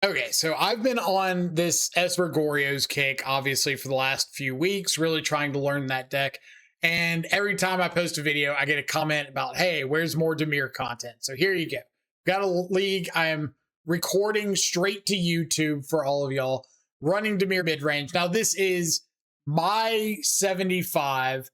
Okay, so I've been on this Esper Goryo's kick, obviously, for the last few weeks, really trying to learn that deck. And every time I post a video, I get a comment about, hey, where's more Dimir content? So here you go. Got a league. I am recording straight to YouTube for all of y'all, running Dimir Midrange. Now, this is my 75.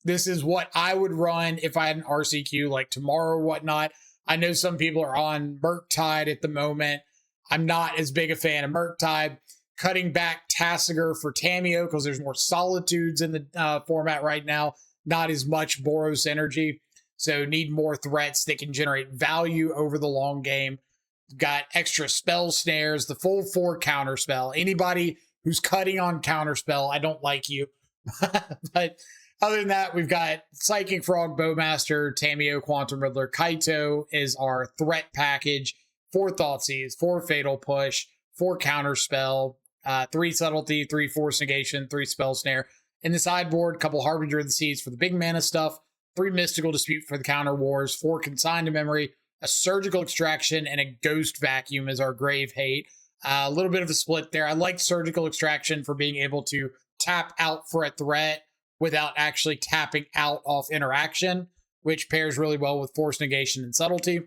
This is what I would run if I had an RCQ like tomorrow or whatnot. I know some people are on Murktide at the moment. I'm not as big a fan of Murktide. Cutting back Tassiger for Tamiyo because there's more Solitudes in the format right now. Not as much Boros energy. So need more threats that can generate value over the long game. Got extra spell snares, the full 4 counter spell. Anybody who's cutting on counter spell, I don't like you. But other than that, we've got Psychic Frog, Bowmaster, Tamiyo, Quantum Riddler. Kaito is our threat package. 4 Thoughtseize, 4 Fatal Push, 4 Counter Spell, 3 Subtlety, 3 Force Negation, 3 Spell Snare. In the sideboard, couple Harbinger of the Seas for the big mana stuff, 3 Mystical Dispute for the Counter Wars, 4 Consign to Memory, a Surgical Extraction, and a Ghost Vacuum as our Grave Hate. A little bit of a split there. I like Surgical Extraction for being able to tap out for a threat without actually tapping out off interaction, which pairs really well with Force Negation and Subtlety.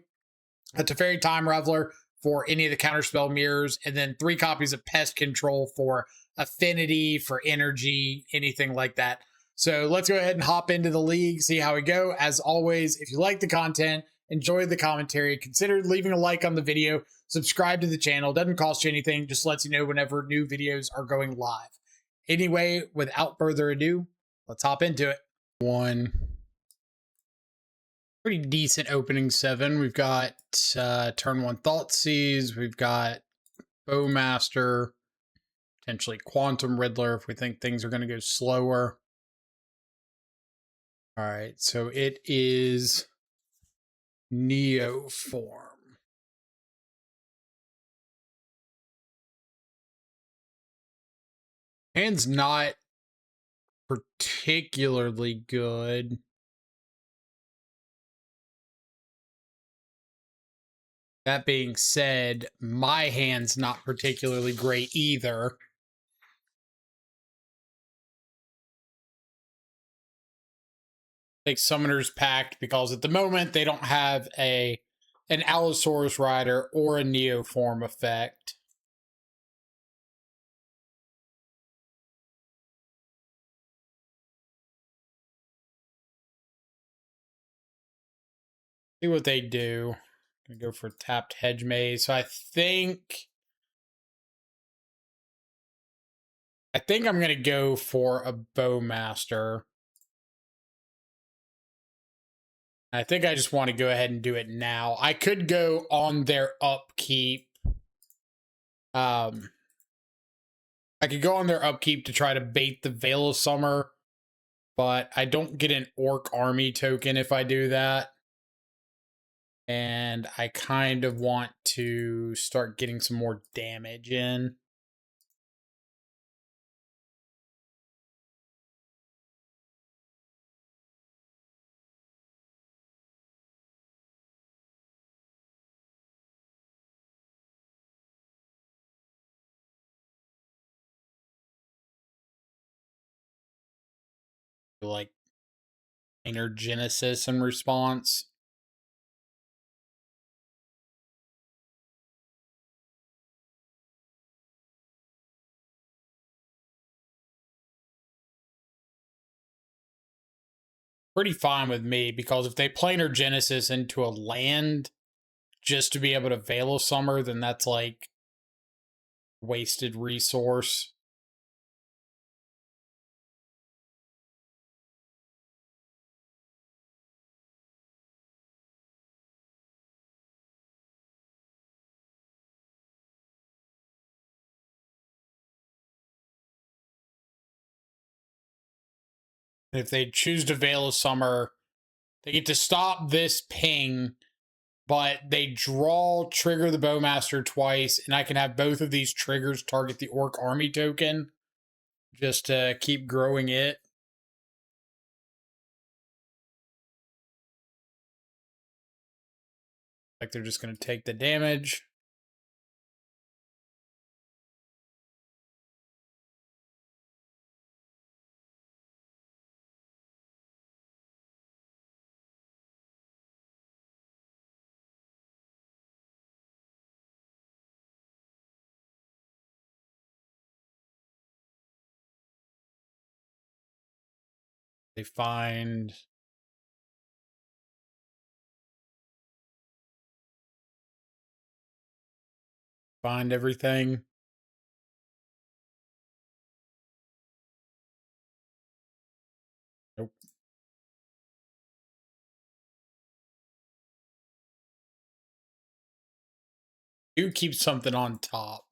A Teferi Time Reveler for any of the counterspell mirrors, and then 3 copies of Pest Control for affinity, for energy, anything like that. So let's go ahead and hop into the league, see how we go. As always, if you like the content, enjoy the commentary, consider leaving a like on the video, subscribe to the channel. Doesn't cost you anything, just lets you know whenever new videos are going live. Anyway, without further ado, let's hop into it. One pretty decent opening 7. We've got turn 1 Thoughtseize. We've got Bowmaster, potentially Quantum Riddler if we think things are going to go slower. All right, so it is Neoform. Hand's not particularly good. That being said, my hand's not particularly great either. Take Summoner's Pact because at the moment they don't have an Allosaurus Rider or a Neoform effect. See what they do. Gonna go for tapped Hedge Maze. So I think I'm gonna go for a Bowmaster. I think I just want to go ahead and do it now. I could go on their upkeep. I could go on their upkeep to try to bait the Veil of Summer, but I don't get an Orc Army token if I do that. And I kind of want to start getting some more damage in. Like Energenesis in response. Pretty fine with me because if they planar Genesis into a land just to be able to Veil of Summer, then that's like wasted resource. If they choose to Veil of Summer, they get to stop this ping, but they draw, trigger the Bowmaster twice, and I can have both of these triggers target the Orc Army token just to keep growing it. Like they're just going to take the damage. They find everything. Nope. You keep something on top.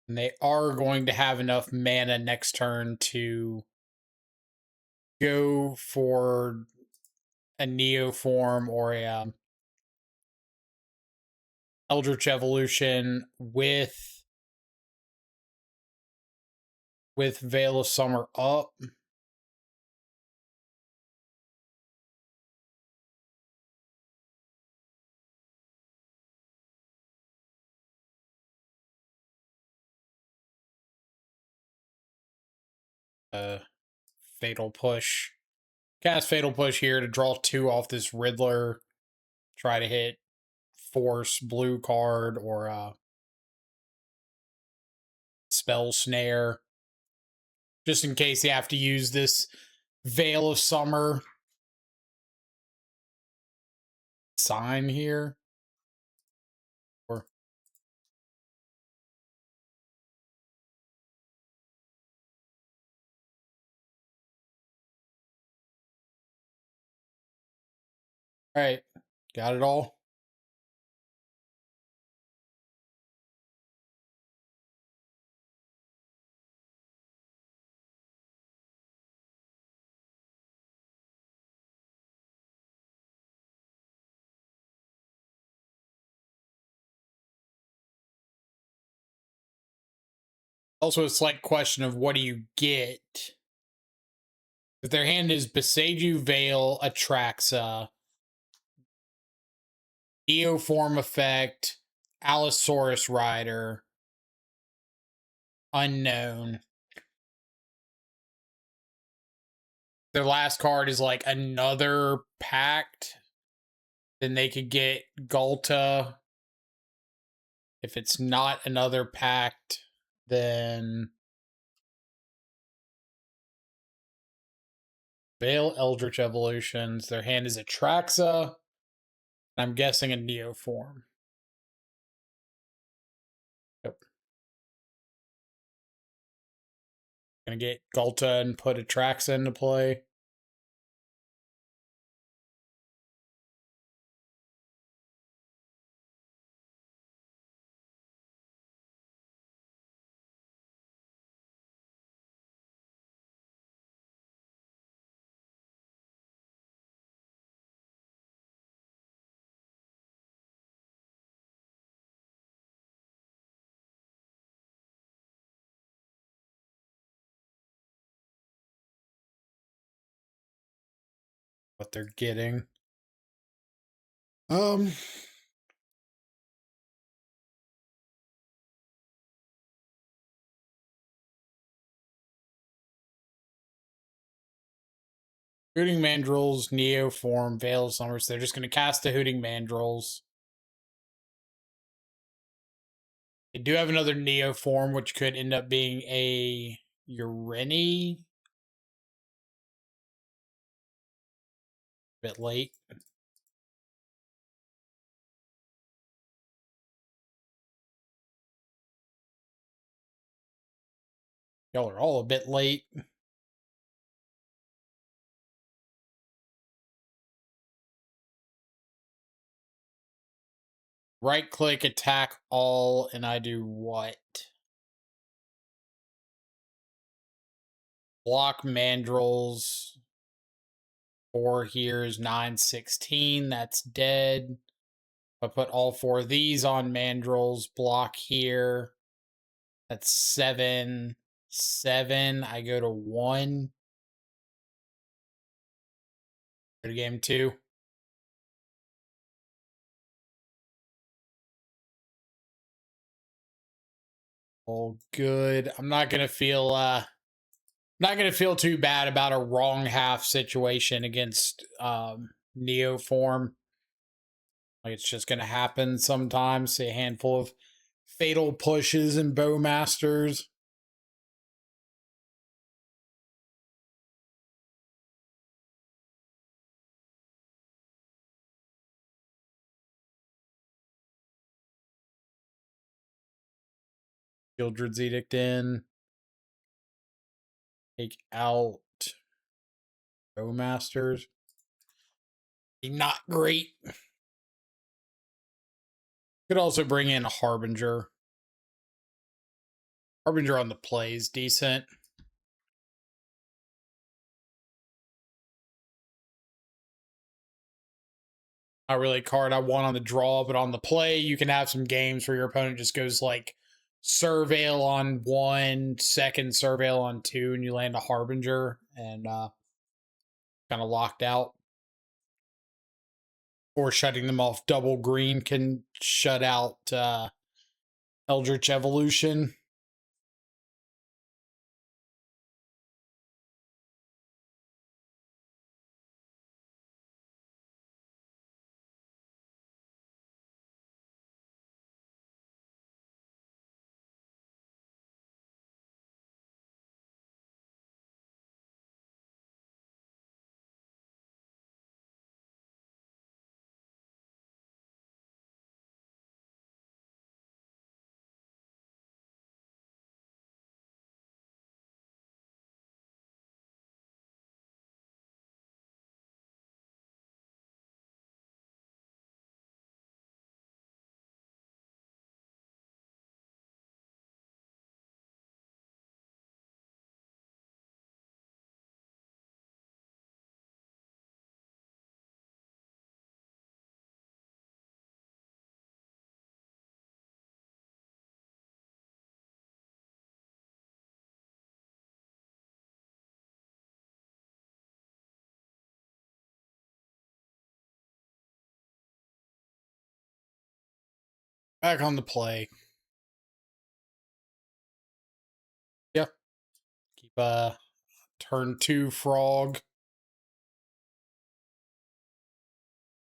And they are going to have enough mana next turn to go for a Neoform or a Eldritch Evolution with Veil of Summer up. Fatal Push. Cast Fatal Push here to draw 2 off this Riddler. Try to hit Force blue card or Spell Snare. Just in case you have to use this Veil of Summer sign here. Or all right, got it all. Also, it's like question of what do you get? If their hand is Beseiju Veil, Atraxa, Neoform Effect, Allosaurus Rider, Unknown. Their last card is like another Pact. Then they could get Gulta. If it's not another Pact, then Veil Eldritch Evolutions. Their hand is Atraxa. I'm guessing a Neoform. Yep. Gonna get Gulta and put Atraxa into play. What they're getting. Hooting Mandrills, Neoform, Veil of Summers. They're just going to cast the Hooting Mandrills. They do have another Neoform, which could end up being a Urini. Bit late. Y'all are all a bit late. Right click, attack all, and I do what? Block Mandrills. 4 here is 916. That's dead. I put all 4 of these on Mandrills. Block here. That's 7. 7. I go to 1. Go to game 2. All good. I'm not gonna feel too bad about a wrong half situation against Neoform. Like it's just going to happen sometimes. Say a handful of fatal pushes and bowmasters. Gildred's Edict in. Take out bowmasters. Not great. Could also bring in a Harbinger. Harbinger on the play is decent. Not really a card I want on the draw, but on the play, you can have some games where your opponent just goes like Surveil on 1, second Surveil on 2, and you land a Harbinger and kind of locked out. Or shutting them off double green can shut out Eldritch Evolution. Back on the play. Yep. Keep turn 2 frog.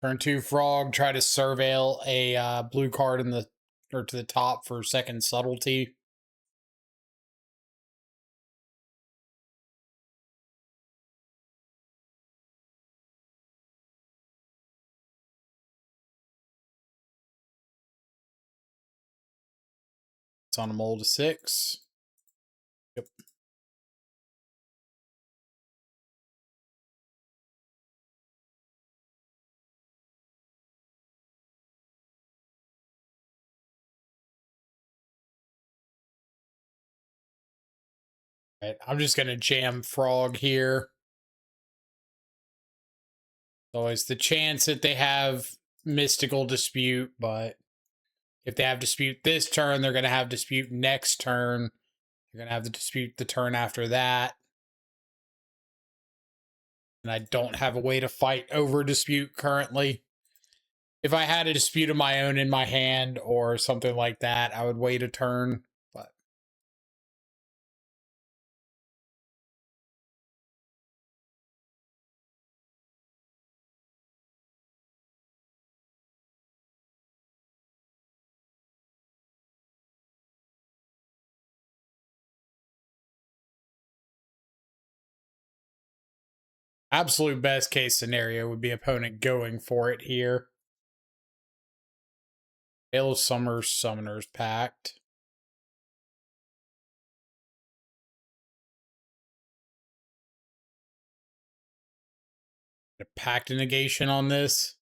Turn 2 frog, try to surveil a blue card in the or to the top for second subtlety. It's on a mold to 6. Yep. Right, I'm just gonna jam frog here. Always the chance that they have mystical dispute, but if they have dispute this turn, they're gonna have dispute next turn. They're gonna have the dispute the turn after that. And I don't have a way to fight over dispute currently. If I had a dispute of my own in my hand or something like that, I would wait a turn. But absolute best case scenario would be opponent going for it here. Hail of Summers, Summoner's Pact. A Pact negation on this.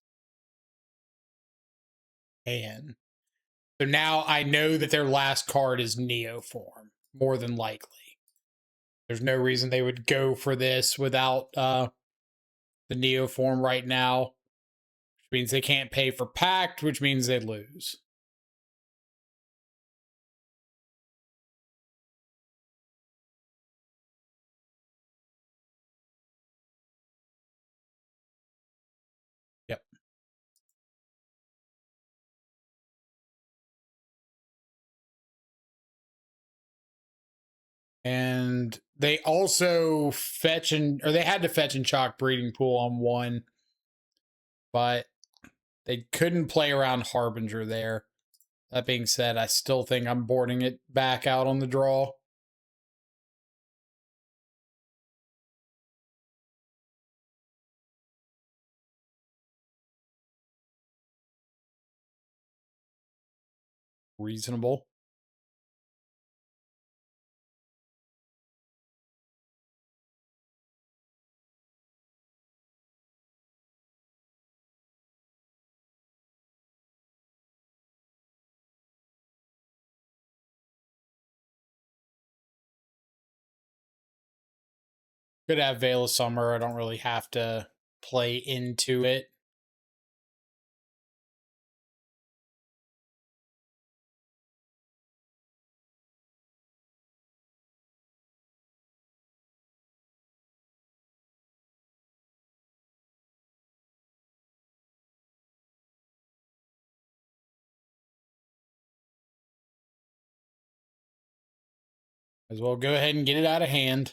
And so now I know that their last card is Neoform, more than likely. There's no reason they would go for this without the Neoform right now, which means they can't pay for Pact, which means they lose. Yep. And they also fetch and, or they had to fetch and chalk Breeding Pool on 1, but They couldn't play around Harbinger there. That being said, I still think I'm boarding it back out on the draw. Reasonable. Could have Veil of Summer. I don't really have to play into it. As well go ahead and get it out of hand.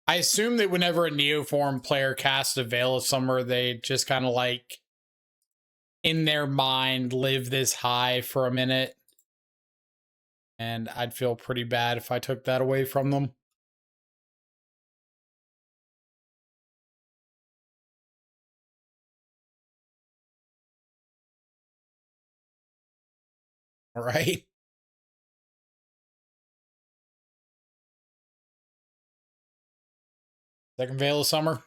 I assume that whenever a Neoform player casts a Veil of Summer, they just kind of like, in their mind, live this high for a minute. And I'd feel pretty bad if I took that away from them. All right. Second Veil of Summer.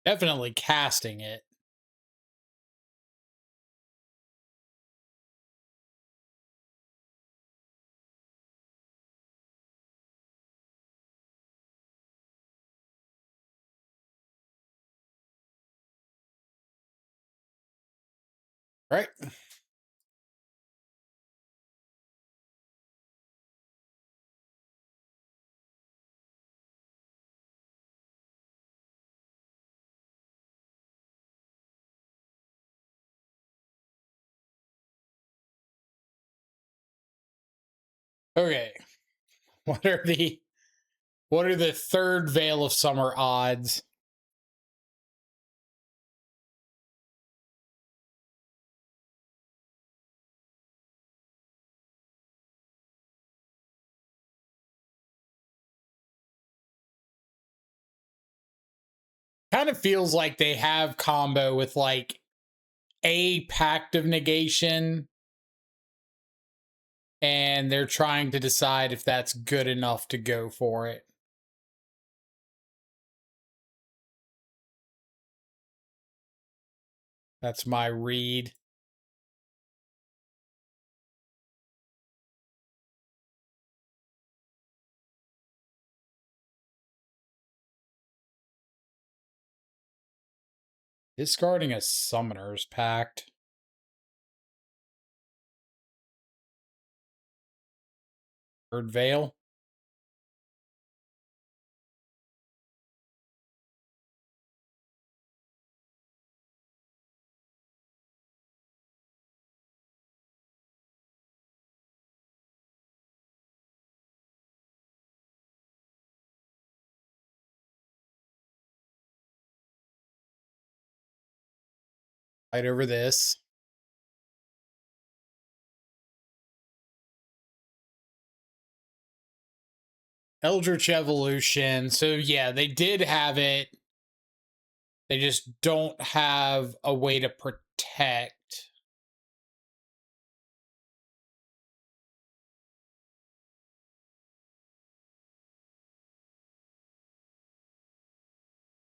Definitely casting it. Right. Okay. What are the third Veil of Summer odds? Kind of feels like they have combo with like a Pact of Negation, and they're trying to decide if that's good enough to go for it. That's my read. Discarding a Summoner's Pact. Third Veil. Right over this. Eldritch Evolution. So yeah, they did have it. They just don't have a way to protect.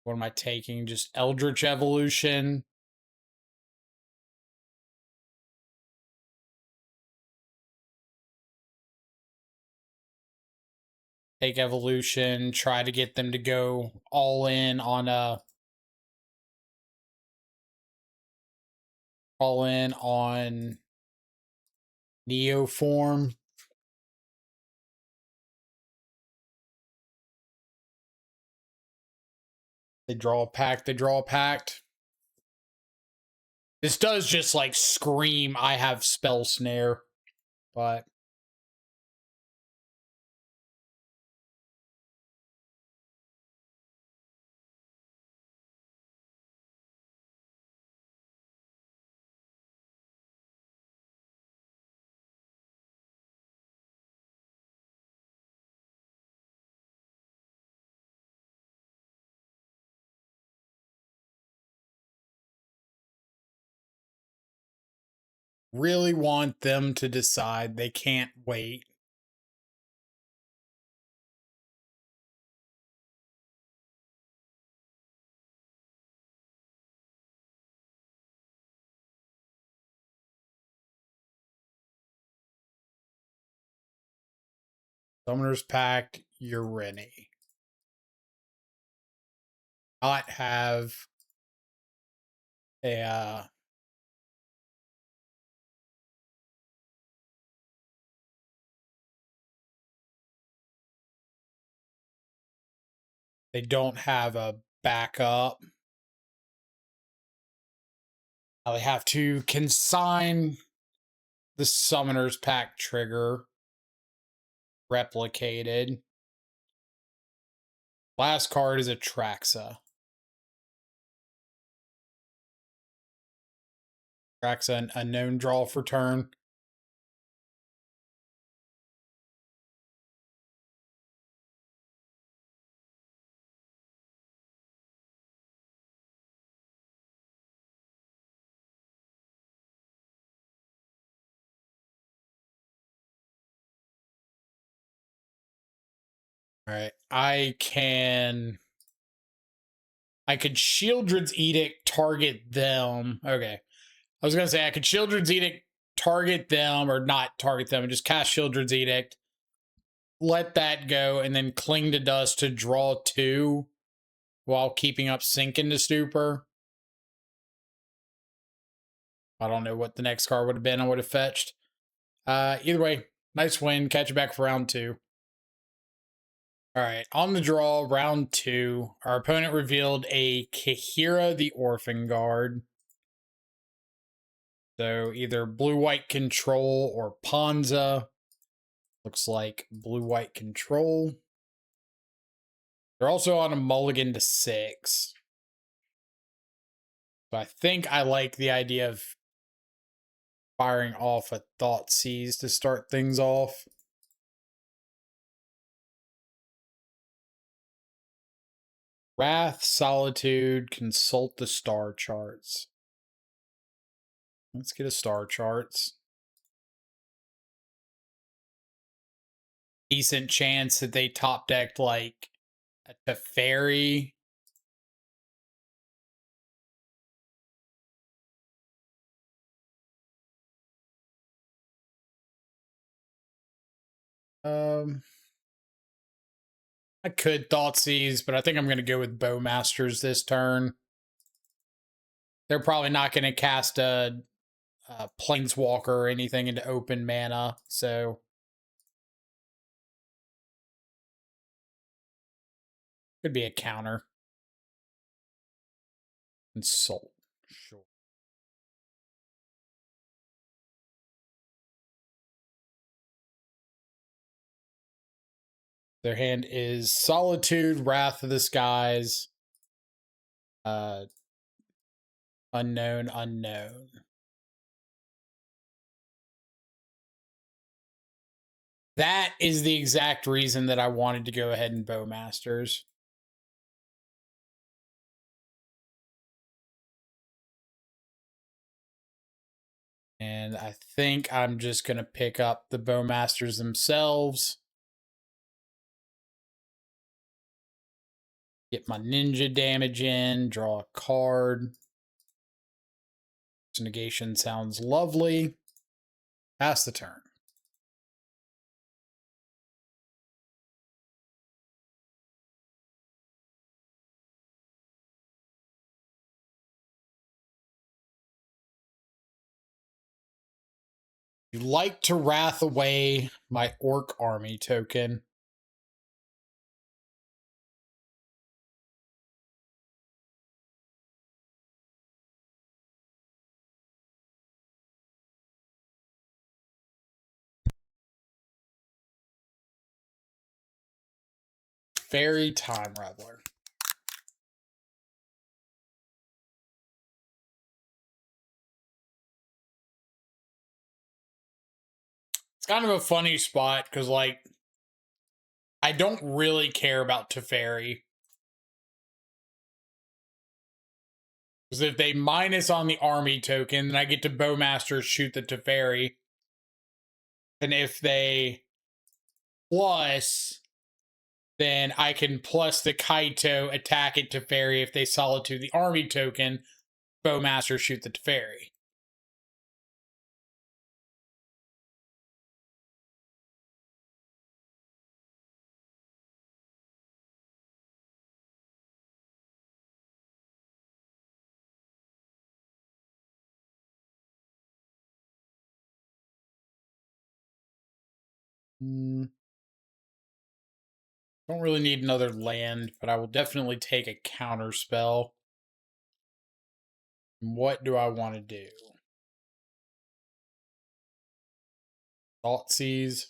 What am I taking? Just Eldritch Evolution. Take Evolution. Try to get them to go all in on a All in on Neoform. They draw a pact. They draw a pact. This does just like scream, I have spell snare, but really want them to decide. They can't wait. Summoner's Pact, Urini. Not have a they don't have a backup. They have to consign the Summoner's Pact trigger replicated. Last card is a Traxa. Traxa, an unknown draw for turn. All right, I could Shieldred's Edict target them. Okay. I was going to say I could Shieldred's Edict target them, or not target them, and just cast Shieldred's Edict, let that go, and then Cling to Dust to draw 2 while keeping up Sink into Stupor. I don't know what the next card would have been. I would have fetched. Either way, nice win. Catch you back for round 2. All right, on the draw, round 2, our opponent revealed a Kahira the Orphan Guard. So either blue-white control or Ponza. Looks like blue-white control. They're also on a mulligan to 6. So I think I like the idea of firing off a Thoughtseize to start things off. Wrath, Solitude, consult the star charts. Let's get a star charts. Decent chance that they top decked like a Teferi. I could Thoughtseize, but I think I'm going to go with Bowmasters this turn. They're probably not going to cast a Planeswalker or anything into open mana, so could be a counter. Consult. Sure. Their hand is Solitude, Wrath of the Skies, Unknown, Unknown. That is the exact reason that I wanted to go ahead and Bowmasters. And I think I'm just going to pick up the Bowmasters themselves. Get my ninja damage in, draw a card. Negation sounds lovely. Pass the turn. You like to wrath away my orc army token. Fairy Time Rattler. It's kind of a funny spot because, like, I don't really care about Teferi. Because if they minus on the army token, then I get to Bowmaster shoot the Teferi. And if they plus, then I can plus the Kaito, attack it Teferi. If they solitude the army token, Bowmaster shoot the Teferi. Don't really need another land, but I will definitely take a counter spell. What do I want to do? Thoughtseize.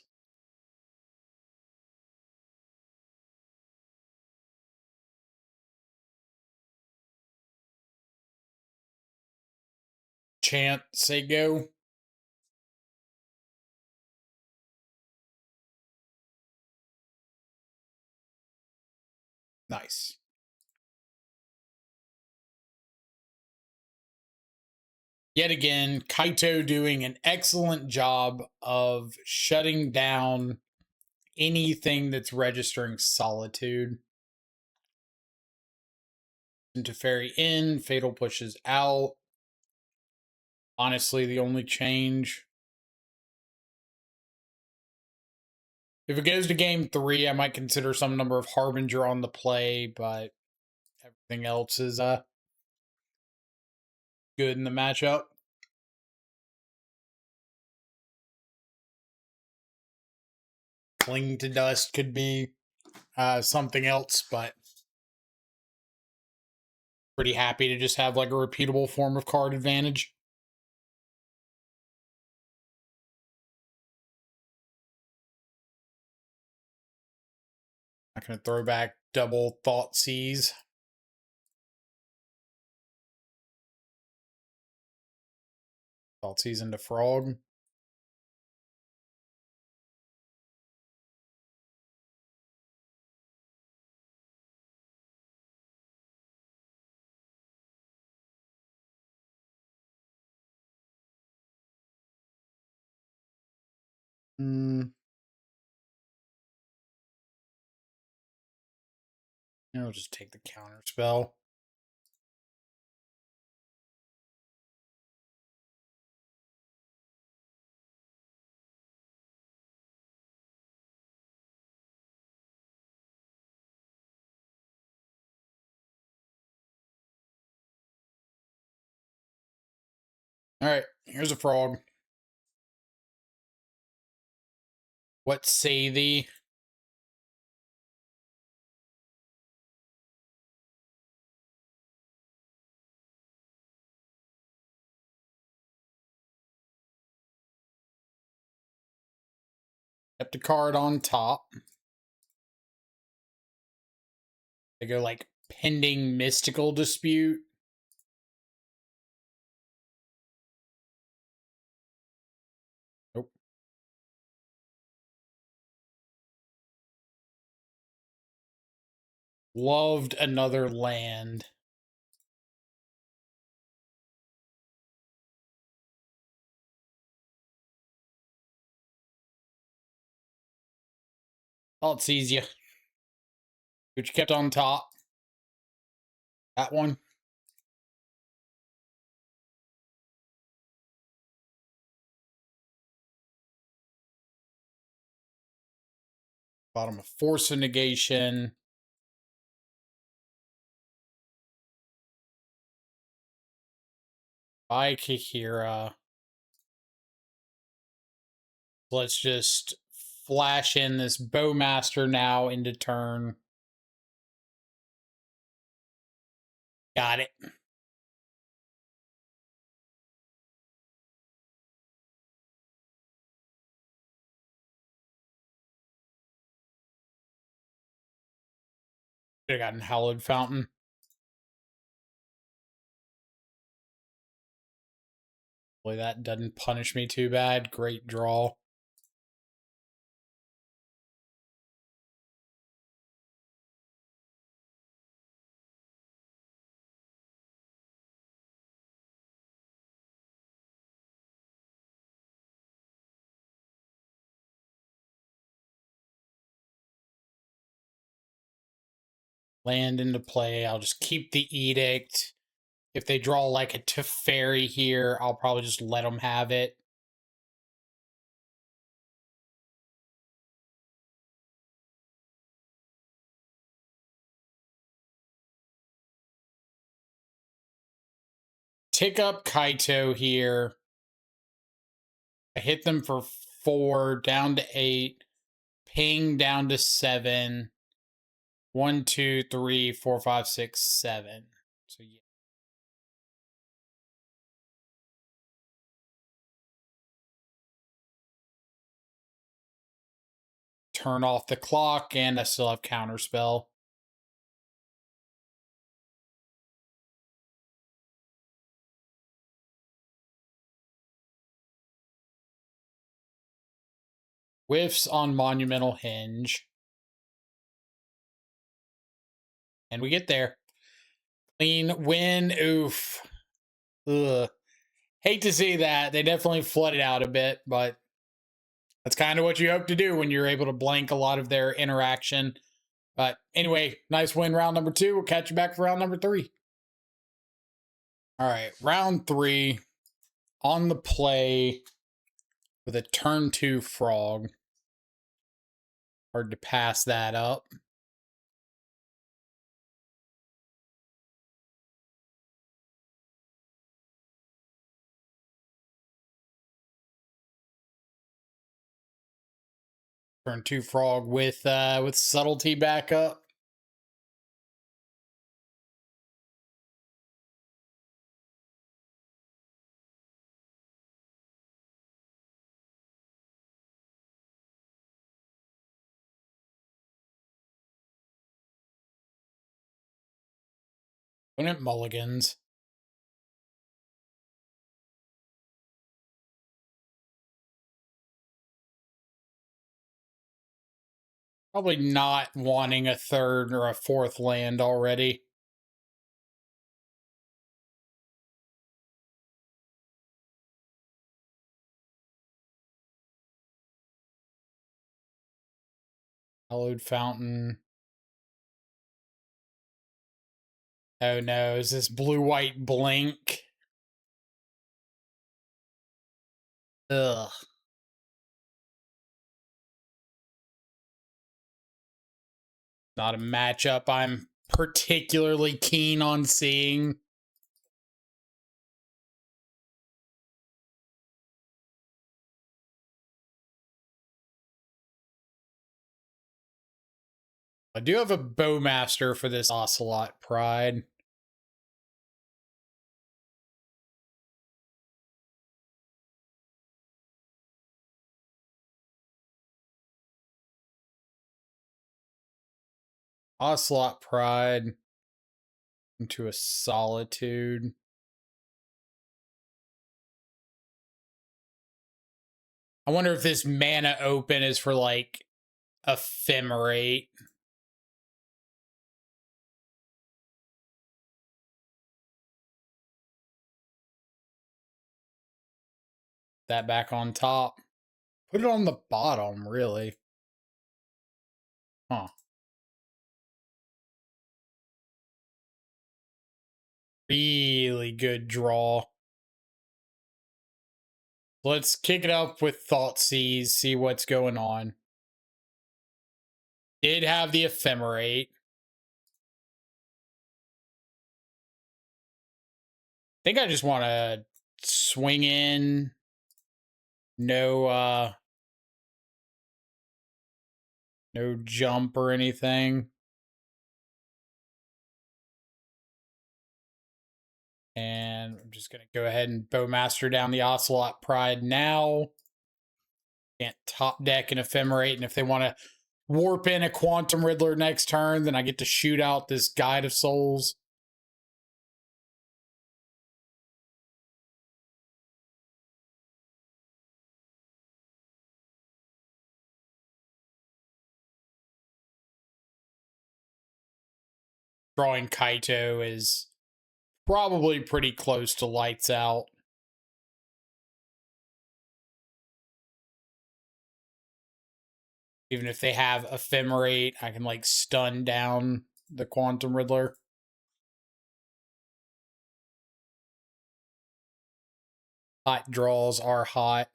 Chant, say go. Nice. Yet again, Kaito doing an excellent job of shutting down anything that's registering solitude. Into Fairy in, Fatal pushes out. Honestly, the only change. If it goes to game 3, I might consider some number of Harbinger on the play, but everything else is good in the matchup. Cling to Dust could be something else, but pretty happy to just have like a repeatable form of card advantage. I'm going to throw back double Thoughtseize. Thoughtseize into Frog. I'll just take the counter spell. All right, here's a frog. What say thee? Kept a card on top. They go like pending mystical dispute. Nope. Loved another land. Oh, it's easier. Which kept on top. That one. Bottom of Force of Negation. By Kihira. Let's just flash in this Bowmaster now into turn. Got it. Should have gotten Hallowed Fountain. Boy, that doesn't punish me too bad. Great draw. Land into play. I'll just keep the Edict. If they draw like a Teferi here, I'll probably just let them have it. Tick up Kaito here. I hit them for 4, down to 8. Ping down to 7. 1, 2, 3, 4, 5, 6, 7. So yeah. Turn off the clock, and I still have Counterspell. Whiffs on Monumental Hinge. And we get there. Clean win. Oof. Ugh. Hate to see that. They definitely flooded out a bit, but that's kind of what you hope to do when you're able to blank a lot of their interaction. But anyway, nice win round number 2. We'll catch you back for round number 3. All right, round 3. On the play with a turn 2 frog. Hard to pass that up. Turn 2 frog with subtlety back up. Opponent mulligans. Probably not wanting a 3rd or a 4th land already. Hallowed Fountain. Oh no, is this blue-white blink? Ugh. Not a matchup I'm particularly keen on seeing. I do have a Bowmaster for this Ocelot Pride. Ocelot Pride into a Solitude. I wonder if this mana open is for like Ephemerate. That back on top. Put it on the bottom, really. Huh. Really good draw. Let's kick it up with Thoughtseize, see what's going on. Did have the Ephemerate. I think I just want to swing in. No No jump or anything. And I'm just going to go ahead and Bowmaster down the Ocelot Pride now. Can't top deck and Ephemerate. And if they want to warp in a Quantum Riddler next turn, then I get to shoot out this Guide of Souls. Drawing Kaito is probably pretty close to lights out. Even if they have Ephemerate, I can like stun down the Quantum Riddler. Hot draws are hot.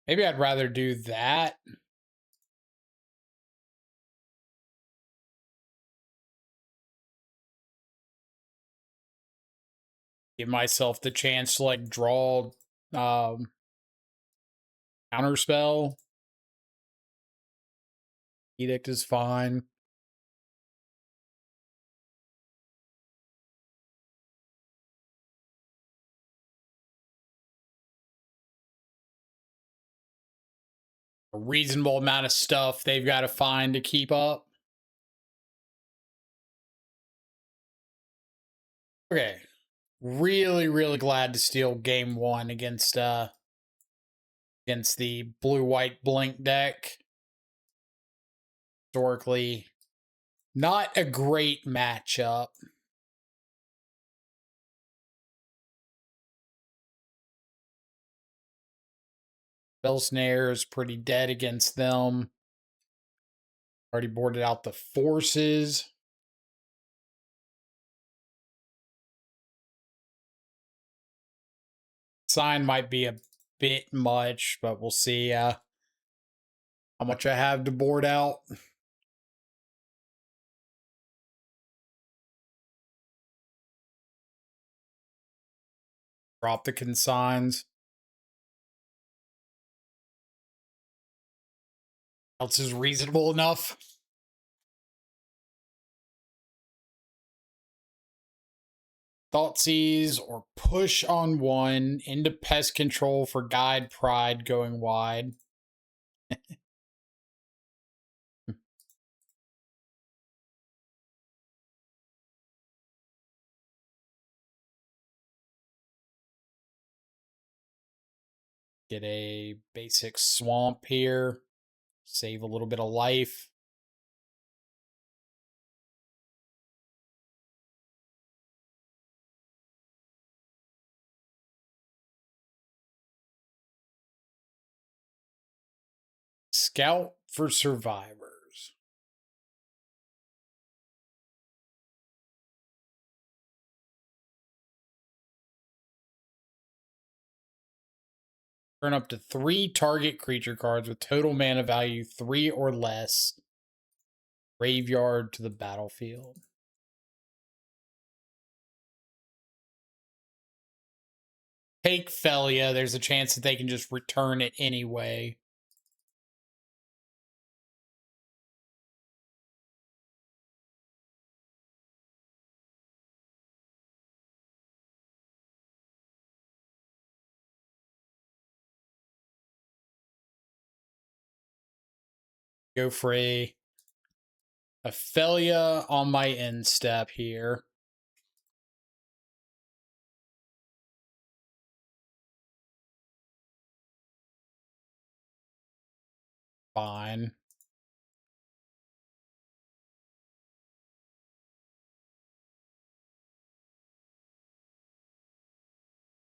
Maybe I'd rather do that. Give myself the chance to like draw counterspell. Edict is fine. A reasonable amount of stuff they've got to find to keep up. Okay. Really, really glad to steal game one against the blue-white blink deck. Historically, not a great matchup. Bell Snare is pretty dead against them. Already boarded out the forces. Sign might be a bit much, but we'll see how much I have to board out. Drop the consigns. Else is reasonable enough. Thoughtseize or push on one into pest control for Guide Pride going wide. Get a basic swamp here. Save a little bit of life. Scout for survivors. Turn up to 3 target creature cards with total mana value 3 or less. Graveyard to the battlefield. Take Felia. There's a chance that they can just return it anyway. Go for a Felia on my end step here. Fine.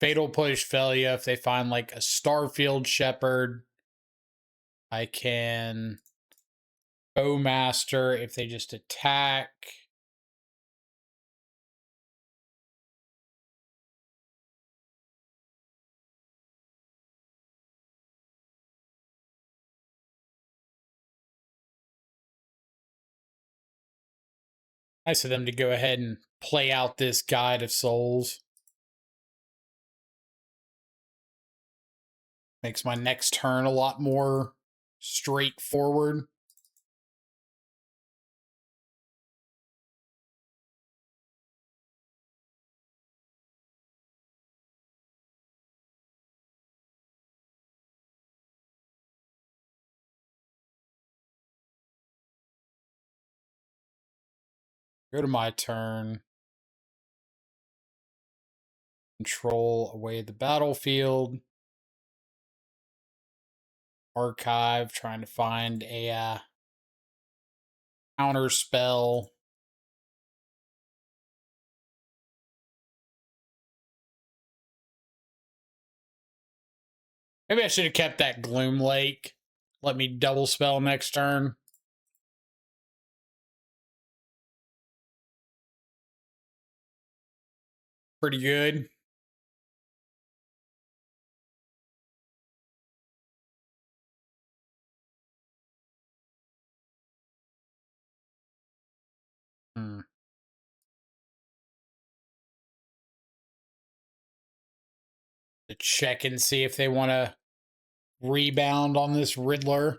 Fatal Push Felia if they find like a Starfield Shepherd. I can Bowmaster if they just attack. Nice of them to go ahead and play out this Guide of Souls. Makes my next turn a lot more straightforward. Go to my turn. Control away the battlefield. Archive, trying to find a counter spell. Maybe I should have kept that Gloom Lake. Let me double spell next turn. Pretty good. To check and see if they want to rebound on this Riddler.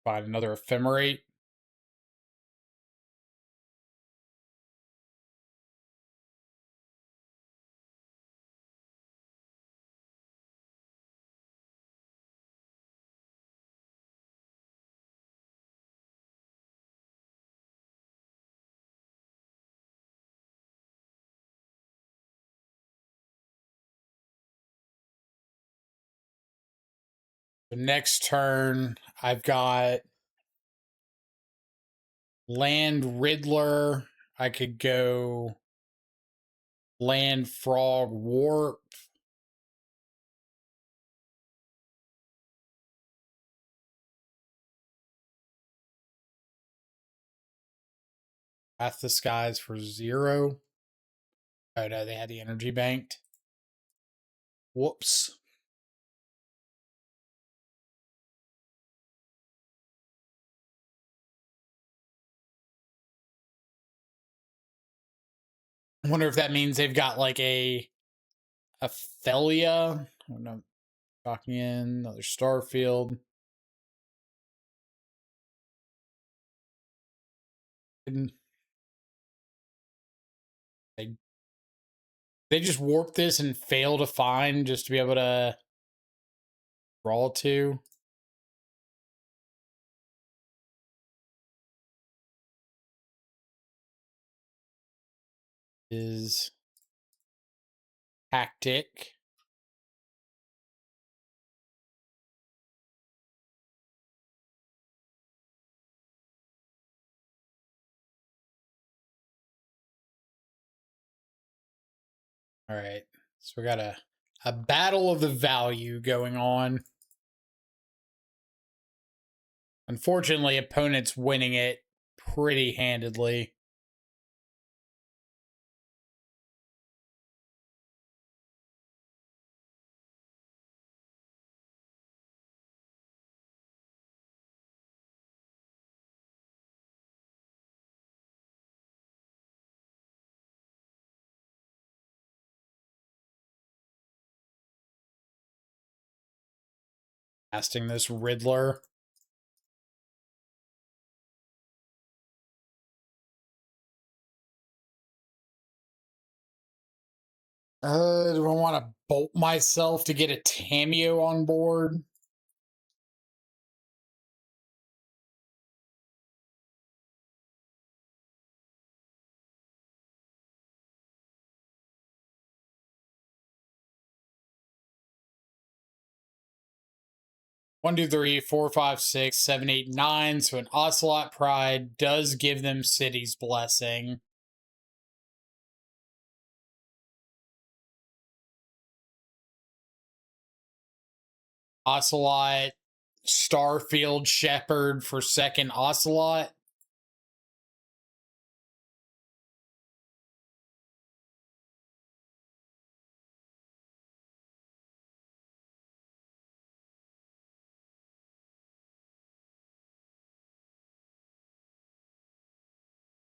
Find another Ephemerate. The next turn, I've got Land Riddler. I could go Land Frog Warp. Path the Skies for 0. Oh no, they had the energy banked. Whoops. I wonder if that means they've got like a Ophelia. Oh no, talking in another Starfield. They just warp this and fail to find just to be able to draw 2. Is tactic. All right. So we got a battle of the value going on. Unfortunately, opponent's winning it pretty handedly. Casting this Riddler. Do I want to bolt myself to get a Tameo on board? One, two, three, four, five, six, seven, eight, nine. So an Ocelot Pride does give them City's Blessing. Ocelot Starfield Shepherd for second Ocelot.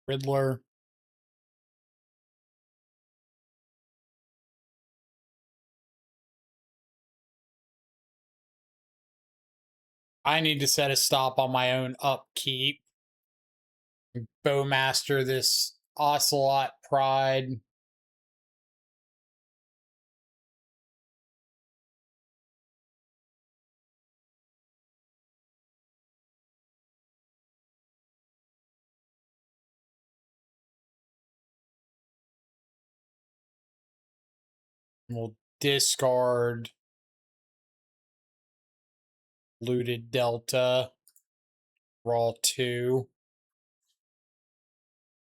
Riddler. I need to set a stop on my own upkeep. Bowmaster this Ocelot Pride. We'll discard Looted Delta. Raw 2.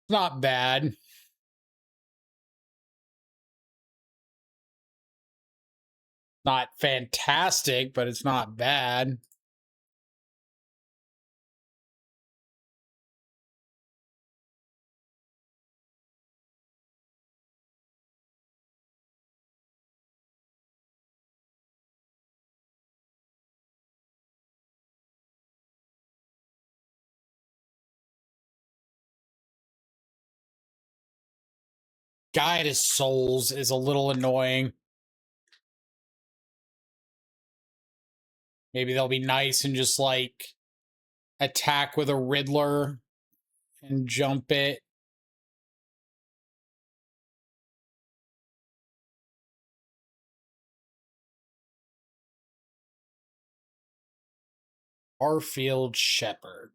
Not bad. Not fantastic, but it's not bad. Guide of Souls is a little annoying. Maybe they'll be nice and just like attack with a Riddler and jump it. Starfield Shepherd.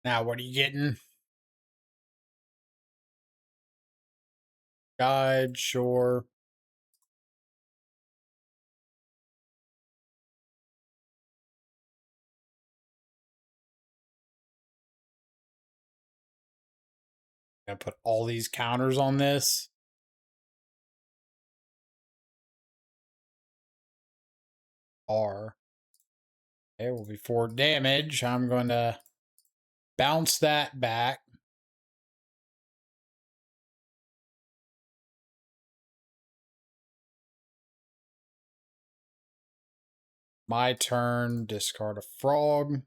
Now, what are you getting? Guide, sure. Gonna put all these counters on this. R. Okay, will be 4 damage. I'm going to bounce that back. My turn. Discard a frog.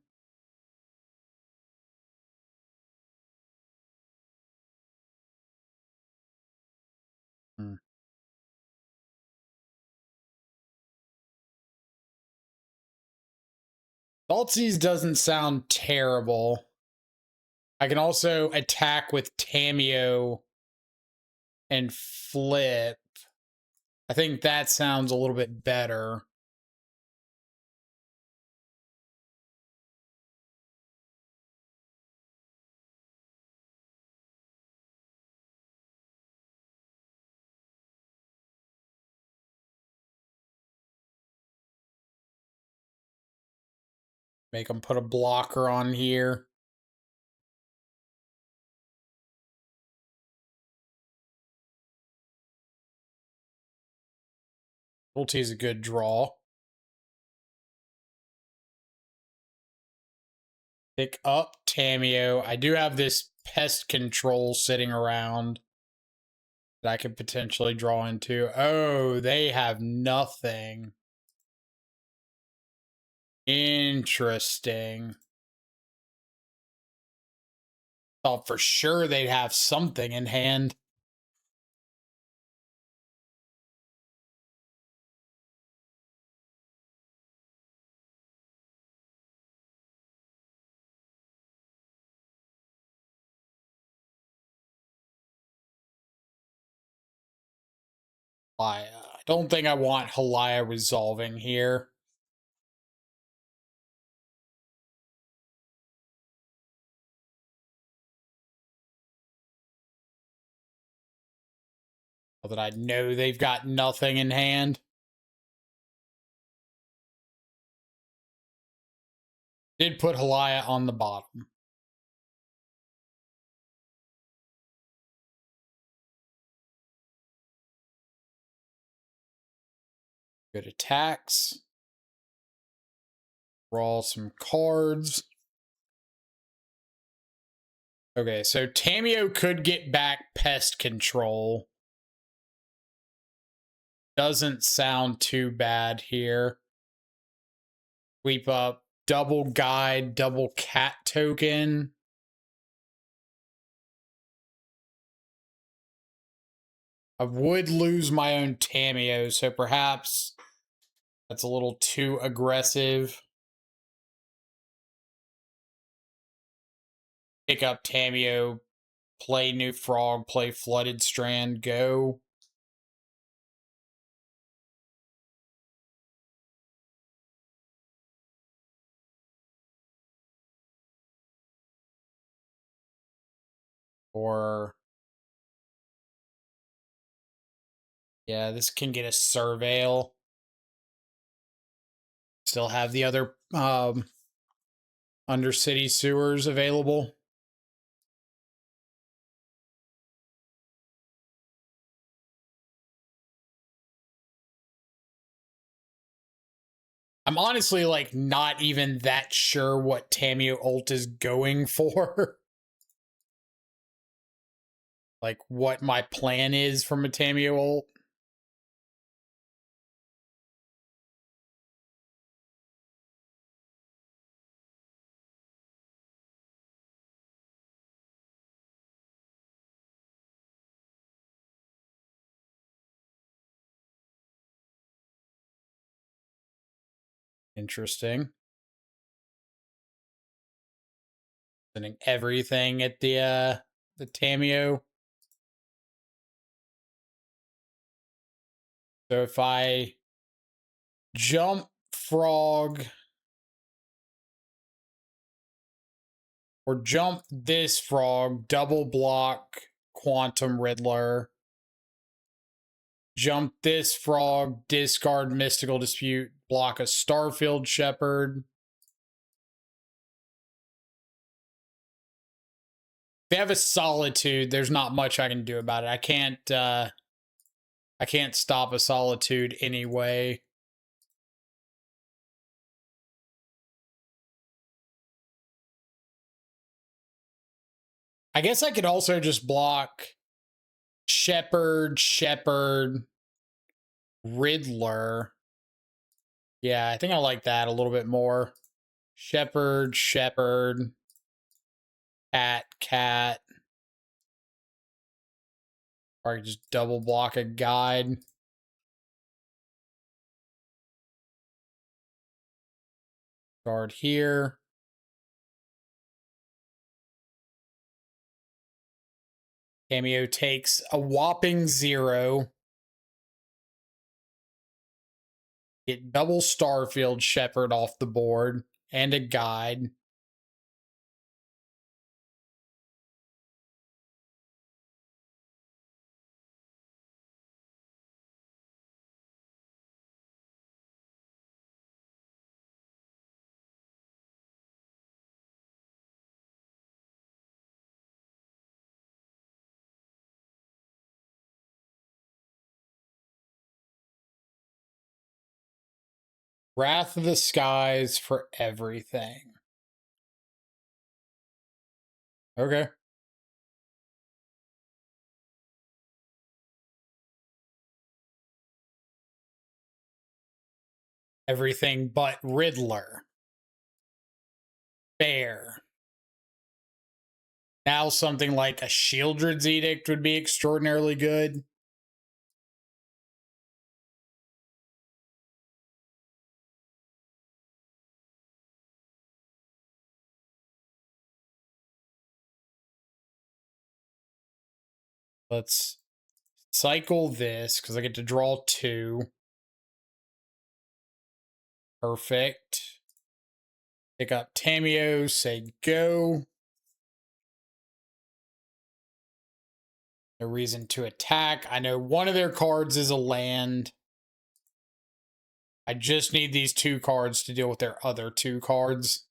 Thoughtseize doesn't sound terrible. I can also attack with Tameo and flip. I think that sounds a little bit better. Make them put a blocker on here. Ulti is a good draw. Pick up Tameo. I do have this pest control sitting around that I could potentially draw into. Oh, they have nothing. Interesting. Thought for sure they'd have something in hand. I don't think I want Halaya resolving here. That I know they've got nothing in hand. Did put Halaya on the bottom. Go to tax. Draw some cards. Okay, so Tamio could get back pest control. Doesn't sound too bad here. Sweep up double guide, double cat token. I would lose my own Tamio, so perhaps that's a little too aggressive. Pick up Tamio, play New Frog, play Flooded Strand, go. Or, yeah, this can get a Surveil. Still have the other Undercity Sewers available. I'm honestly like not even that sure what Tamio ult is going for. Like what my plan is from a Tamio ult. Interesting. Sending everything at the Tamio. So if I jump frog or jump this frog, double block Quantum Riddler, jump this frog, discard Mystical Dispute, block a Starfield Shepherd. If they have a Solitude, there's not much I can do about it. I can't stop a Solitude anyway. I guess I could also just block Shepherd, Riddler. Yeah, I think I like that a little bit more. Shepherd, cat. Or I could just double block a guide. Guard here. Tamio takes a whopping 0. Get double Starfield Shepherd off the board and a guide. Wrath of the Skies for everything. Okay. Everything but Riddler. Fair. Now something like a Shieldred's Edict would be extraordinarily good. Let's cycle this because I get to draw 2. Perfect. Pick up Tamio, say go. No reason to attack. I know one of their cards is a land. I just need these 2 cards to deal with their other 2 cards.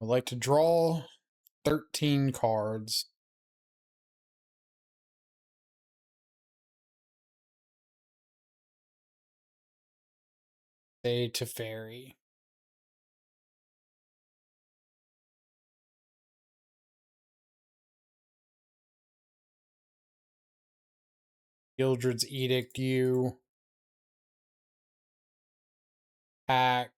I'd like to draw 13 cards. Say to Fairy. Gildred's Edict, you. Pack.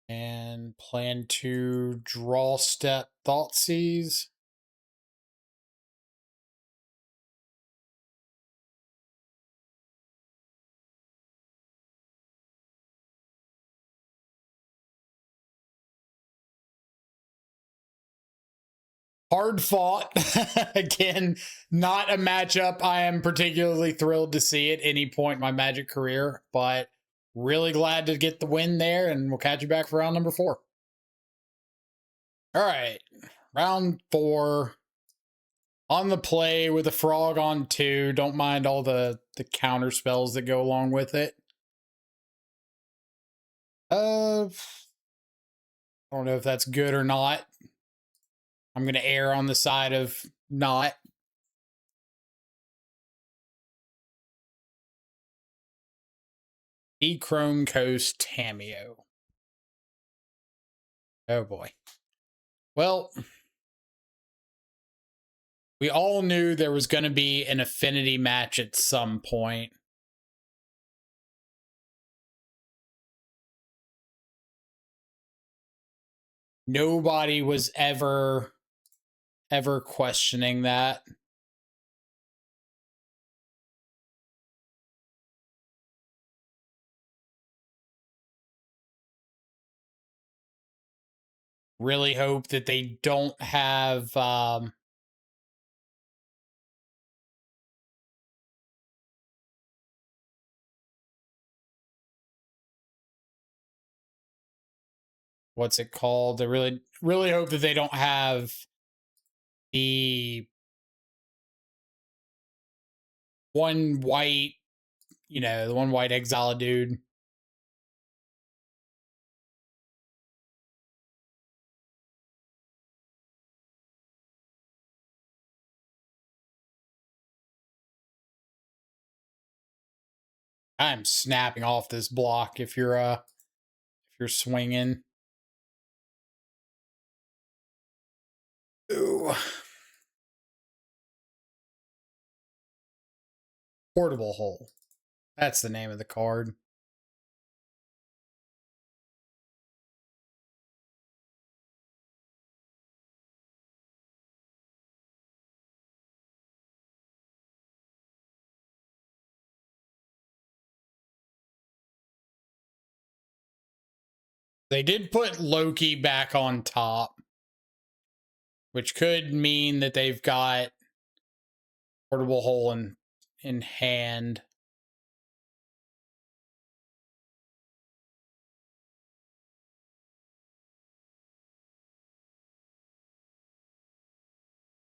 And plan to draw step Thoughtseize. Hard fought. Again, not a matchup I am particularly thrilled to see at any point in my Magic career, but really glad to get the win there, and we'll catch you back for round number 4. All right, round 4. On the play with a frog on 2. Don't mind all the counter spells that go along with it. I don't know if that's good or not. I'm going to err on the side of not. Chrome Coast Tameo. Oh boy. Well, we all knew there was going to be an affinity match at some point. Nobody was ever questioning that. Really hope that they don't have what's it called? I really hope that they don't have the one white, the one white exile dude. I'm snapping off this block if you're swinging. Ooh. Portable Hole. That's the name of the card. They did put Loki back on top, which could mean that they've got Portable Hole in hand.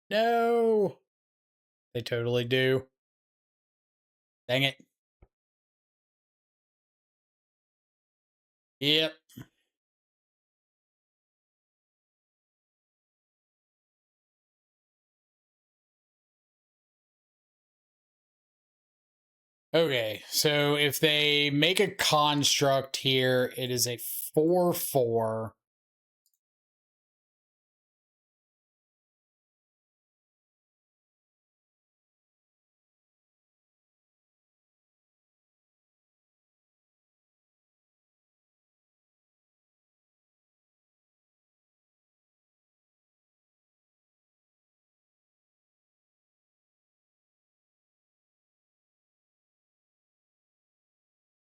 No. They totally do. Dang it. Yep. Okay, so if they make a construct here, it is a 4/4.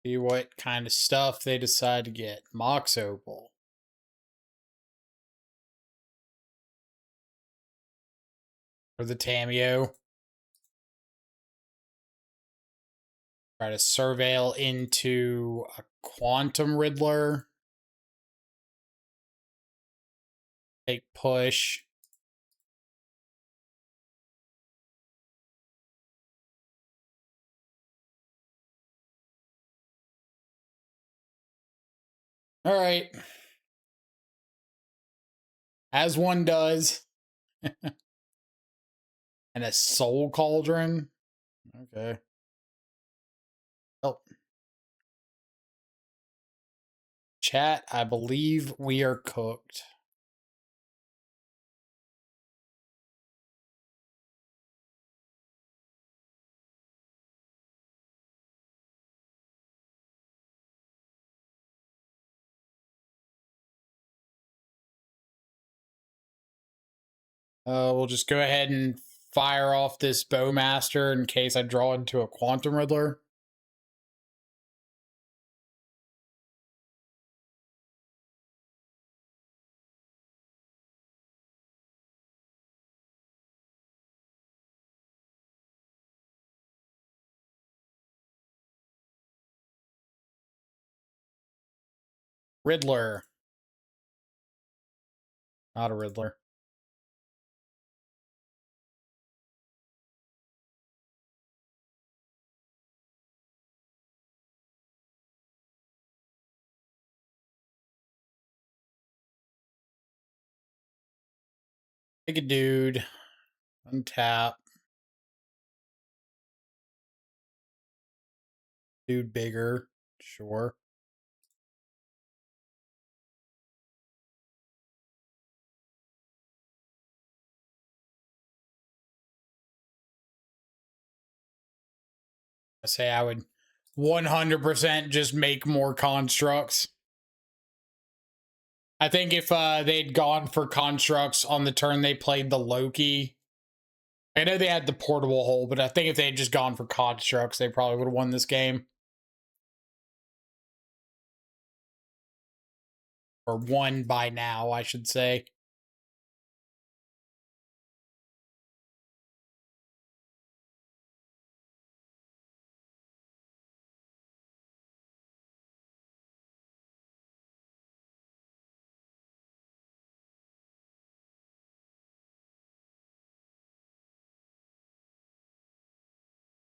See what kind of stuff they decide to get. Mox Opal. Or the Tameo. Try to surveil into a Quantum Riddler. Take push. All right. As one does. And a soul cauldron. Okay. Oh. Chat, I believe we are cooked. We'll just go ahead and fire off this Bowmaster in case I draw into a Quantum Riddler. Riddler. Not a Riddler. Pick a dude. Untap. Dude bigger. Sure. I say I would 100% just make more constructs. I think if they'd gone for constructs on the turn they played the Loki, I know they had the portable hole, but I think if they had just gone for constructs, they probably would have won this game. Or won by now, I should say.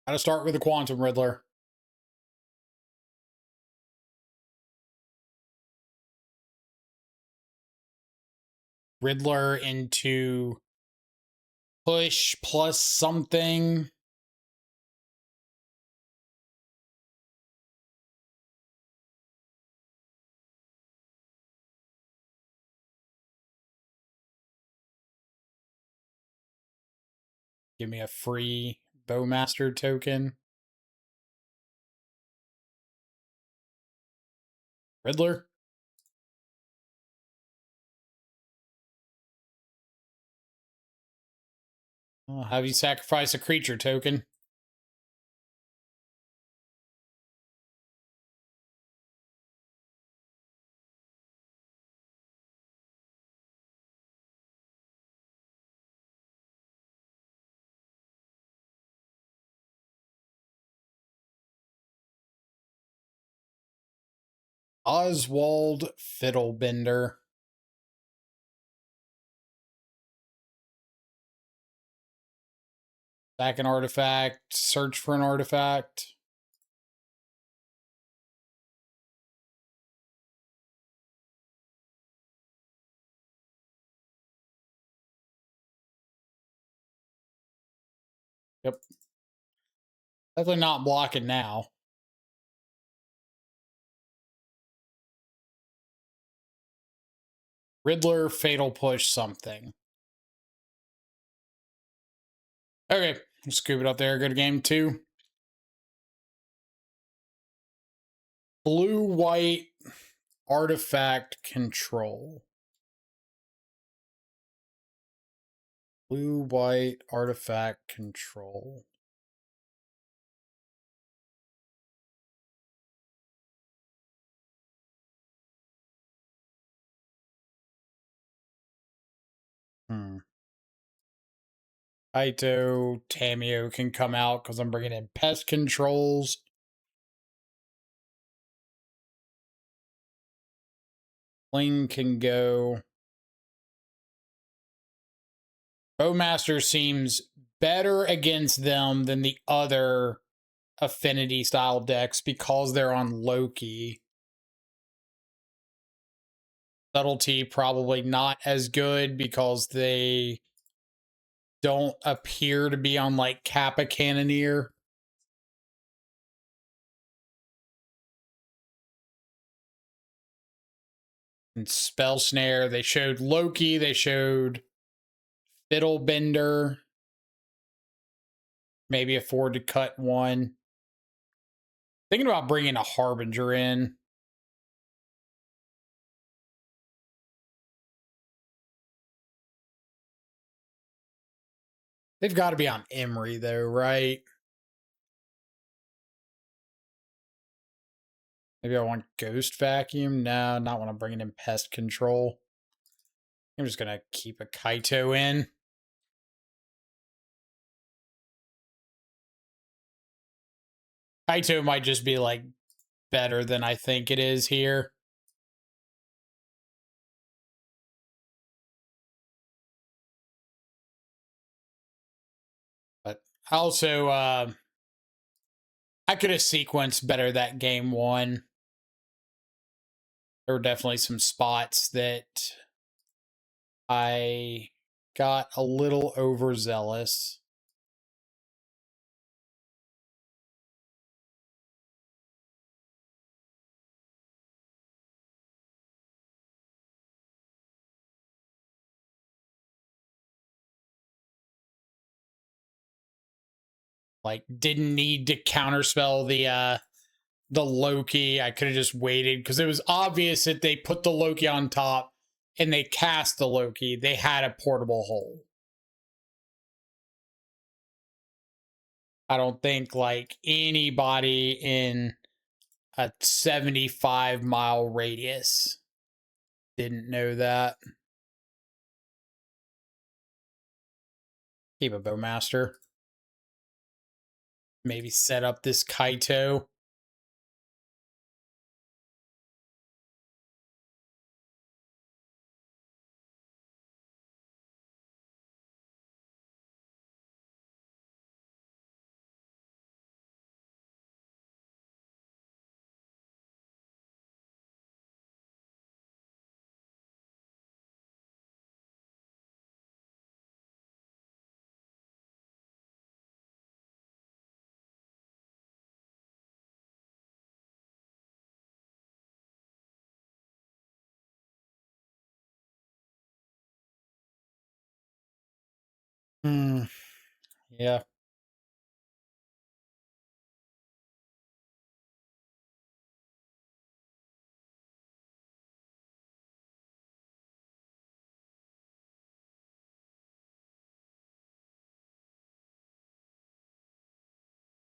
Gotta start with the Quantum Riddler. Riddler into push plus something. Give me a free Bowmaster token. Riddler. I'll have you sacrifice a creature token. Oswald Fiddlebender. Back an artifact. Search for an artifact. Yep. Definitely not blocking now. Riddler, Fatal Push, something. Okay, scoop it up there. Go to game 2. Blue-white artifact control. Blue-white artifact control. Kaito, Tamio can come out because I'm bringing in pest controls. Fling can go. Bowmaster seems better against them than the other Affinity style decks because they're on Loki. Subtlety probably not as good because they don't appear to be on like Kappa Cannoneer. And Spell Snare, they showed Loki, they showed Fiddlebender. Maybe afford to cut one. Thinking about bringing a Harbinger in. They've got to be on Emery though, right? Maybe I want Ghost Vacuum. No, not when I'm bringing in Pest Control. I'm just going to keep a Kaito in. Kaito might just be like better than I think it is here. But also, I could have sequenced better that game one. There were definitely some spots that I got a little overzealous. Like, didn't need to counterspell the Loki. I could have just waited because it was obvious that they put the Loki on top and they cast the Loki. They had a portable hole. I don't think like anybody in a 75-mile radius didn't know that. Keep a Bowmaster. Maybe set up this Kaito. Yeah.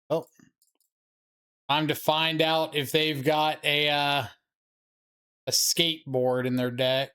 Oh. Time to find out if they've got a skateboard in their deck.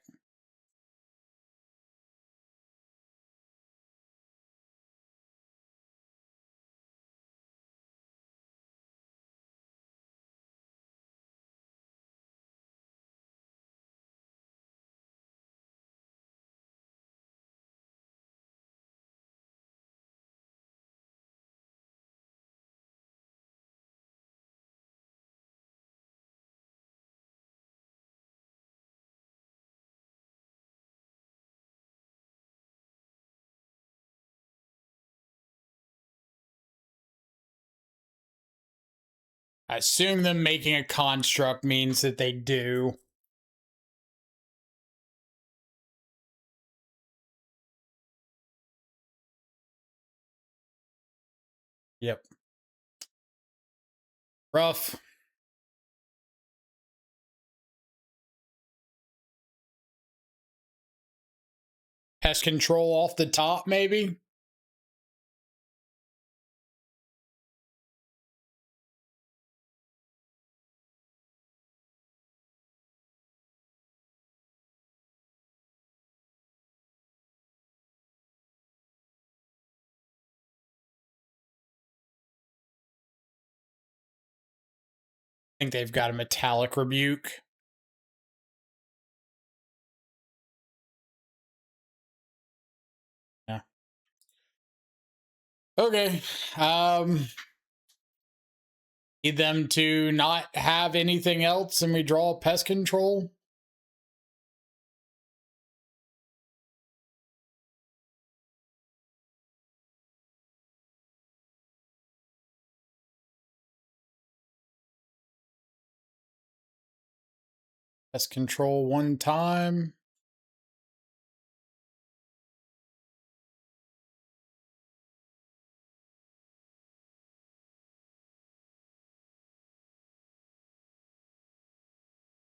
I assume them making a construct means that they do. Yep. Rough. Pest control off the top, maybe? I think they've got a metallic rebuke. Yeah. Okay. Need them to not have anything else and we draw pest control. Let's control one time.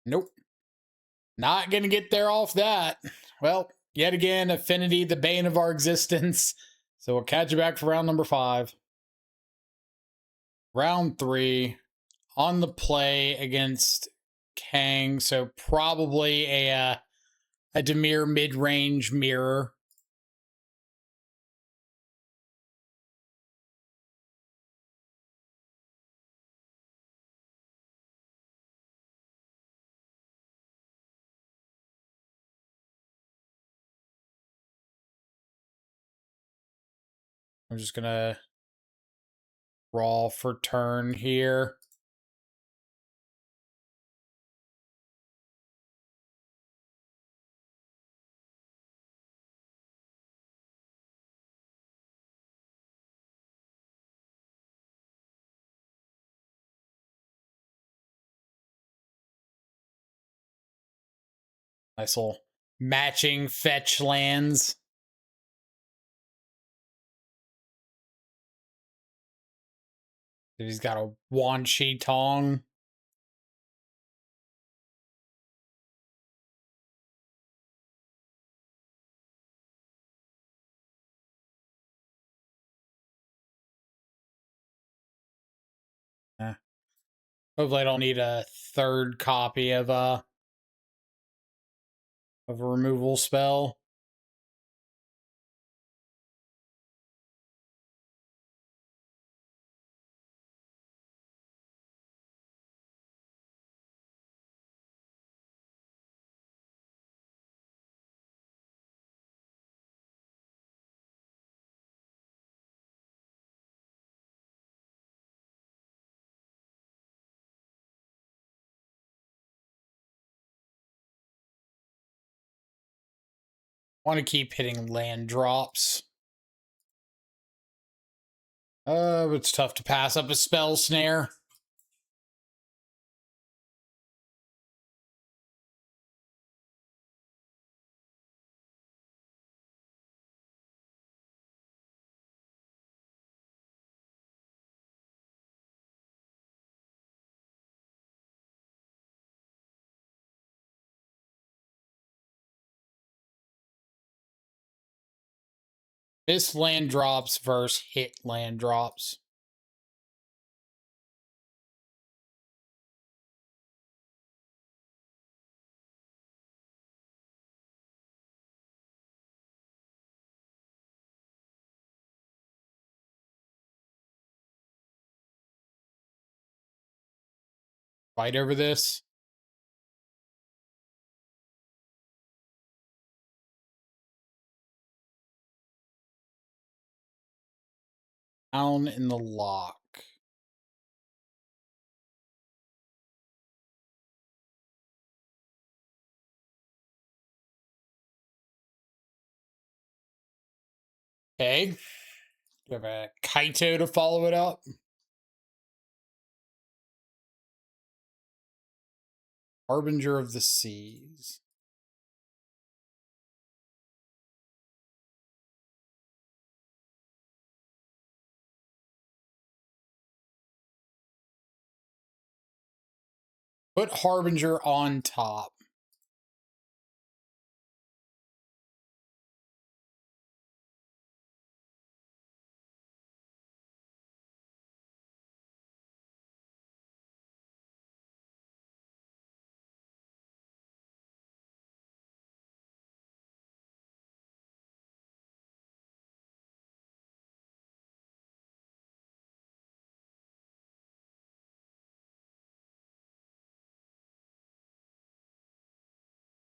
Nope. Not going to get there off that. Well, yet again, Affinity, the bane of our existence. So we'll catch you back for round number 5. Round 3 on the play against Kang. So probably a Dimir Midrange mirror. I'm just going to draw for turn here. Nice little matching fetch lands. He's got a Wan Shi Tong. Hopefully I don't need a third copy of a removal spell. Want to keep hitting land drops. It's tough to pass up a spell snare. Miss land drops versus hit land drops. Fight over this. Down in the lock. Okay. We have a Kaito to follow it up. Harbinger of the Seas. Put Harbinger on top.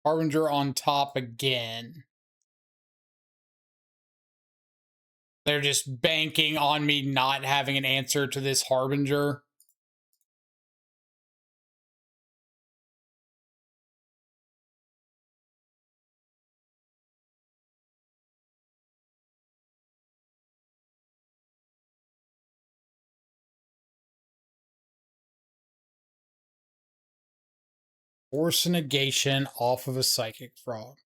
Harbinger on top again. They're just banking on me not having an answer to this Harbinger. Force a negation off of a psychic frog.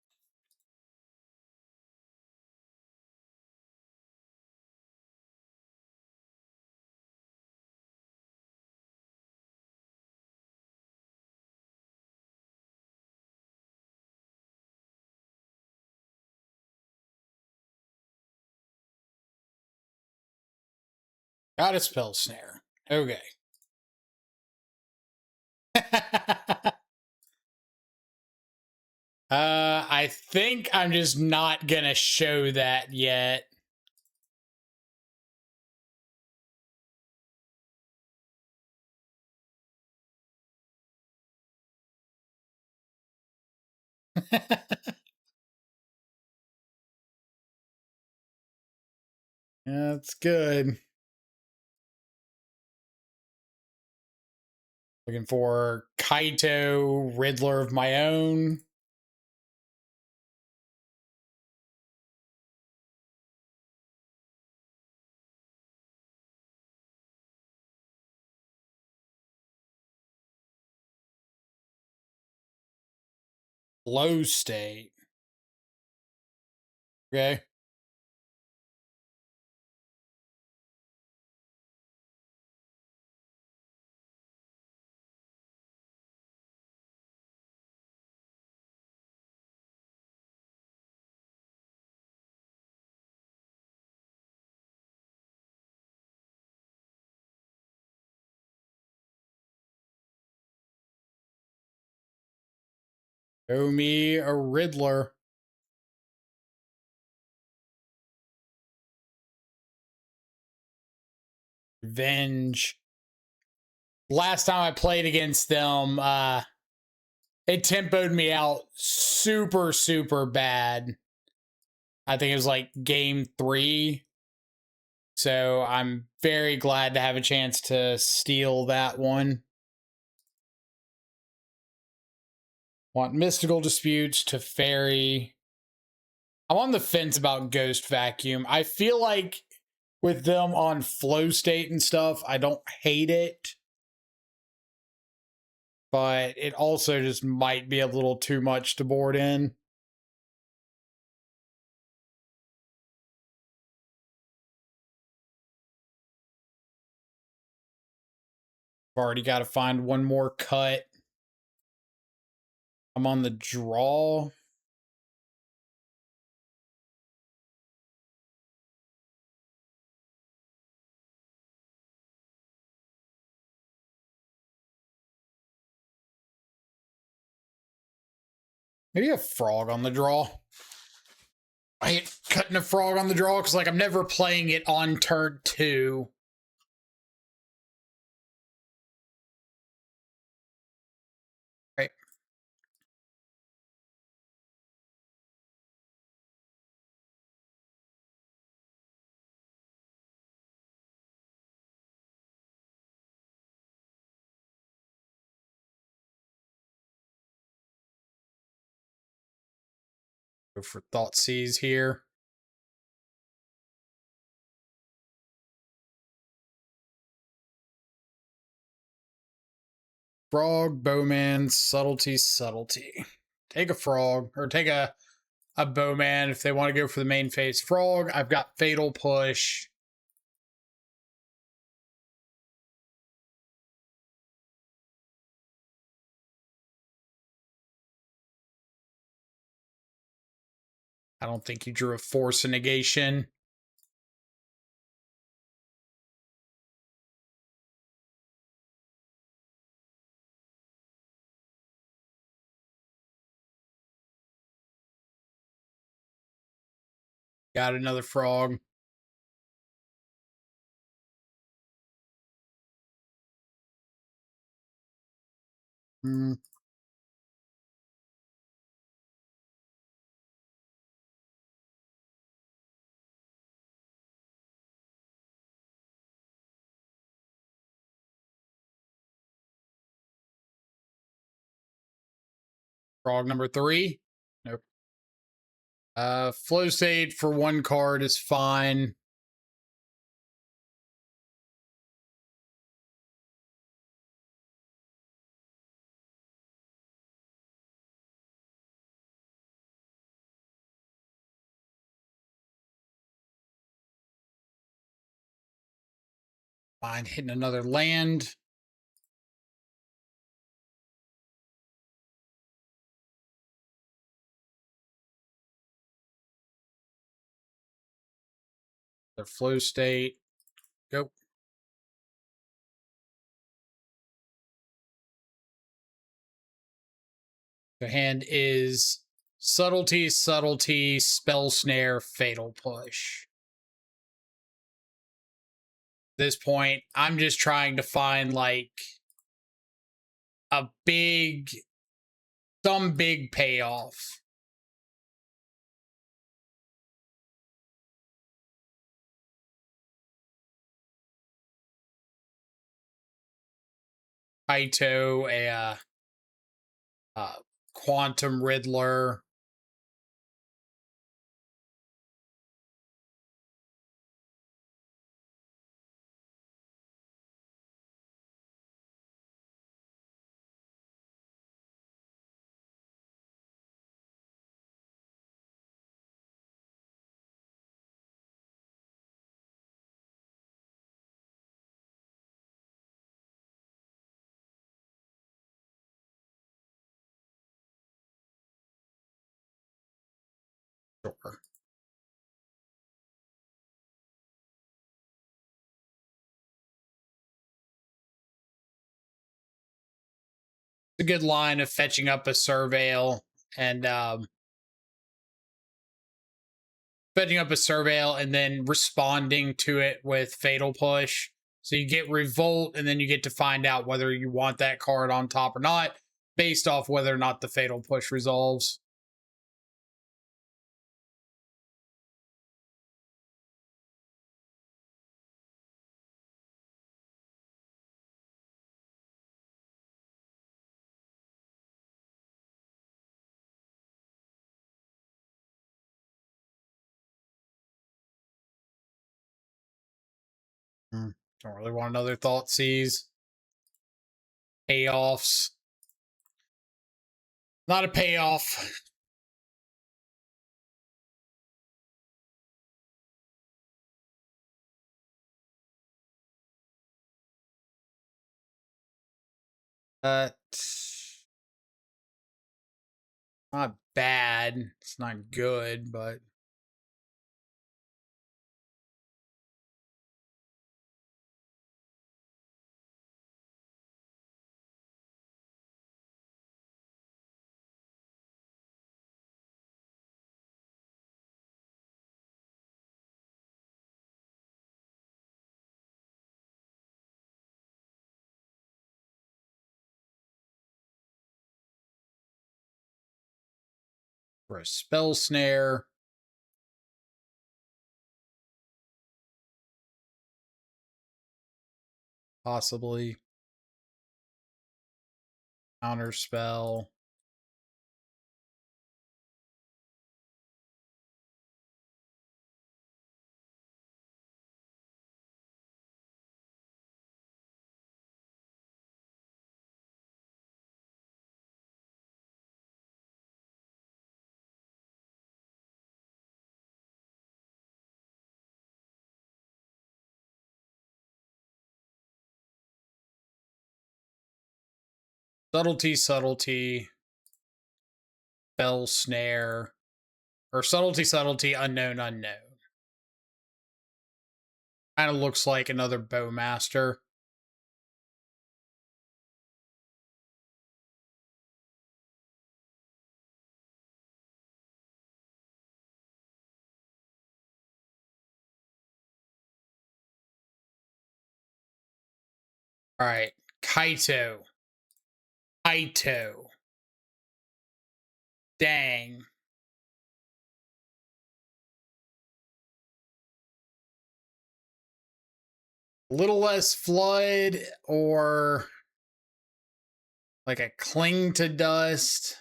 Got a spell snare. Okay. I think I'm just not gonna show that yet. That's good. Looking for Kaito, Riddler of my own. Flow state. Okay. Show me a Riddler. Revenge. Last time I played against them, it tempoed me out super, super bad. I think it was like game 3. So I'm very glad to have a chance to steal that one. Want Mystical Disputes to Fairy. I'm on the fence about Ghost Vacuum. I feel like with them on flow state and stuff, I don't hate it. But it also just might be a little too much to board in. I've already got to find one more cut. I'm on the draw. Maybe a frog on the draw. I hate cutting a frog on the draw because, like, I'm never playing it on turn 2. Right. Go for Thoughtseize here. Frog, Bowman, Subtlety, Subtlety. Take a frog, or take a Bowman if they want to go for the main phase frog. I've got Fatal Push. I don't think you drew a Force and Negation. Got another frog. Hmm. Frog number 3. Nope. Flow state for 1 card is fine. Fine, hitting another land. Their flow state. Go. The hand is subtlety, subtlety, spell snare, fatal push. At this point, I'm just trying to find like a some big payoff. Kaito, a Quantum Riddler. Sure. It's a good line of fetching up a Surveil and then responding to it with Fatal Push. So you get Revolt, and then you get to find out whether you want that card on top or not, based off whether or not the Fatal Push resolves. Don't really want another Thought Seize. Payoffs. Not a payoff. Not bad. It's not good, but for a Spell Snare. Possibly. Counter spell. Subtlety, subtlety. Spell Snare. Or subtlety, subtlety, unknown, unknown. Kind of looks like another Bowmaster. All right, Kaito. Kaito. Dang. A little less Flood or like a Cling to Dust.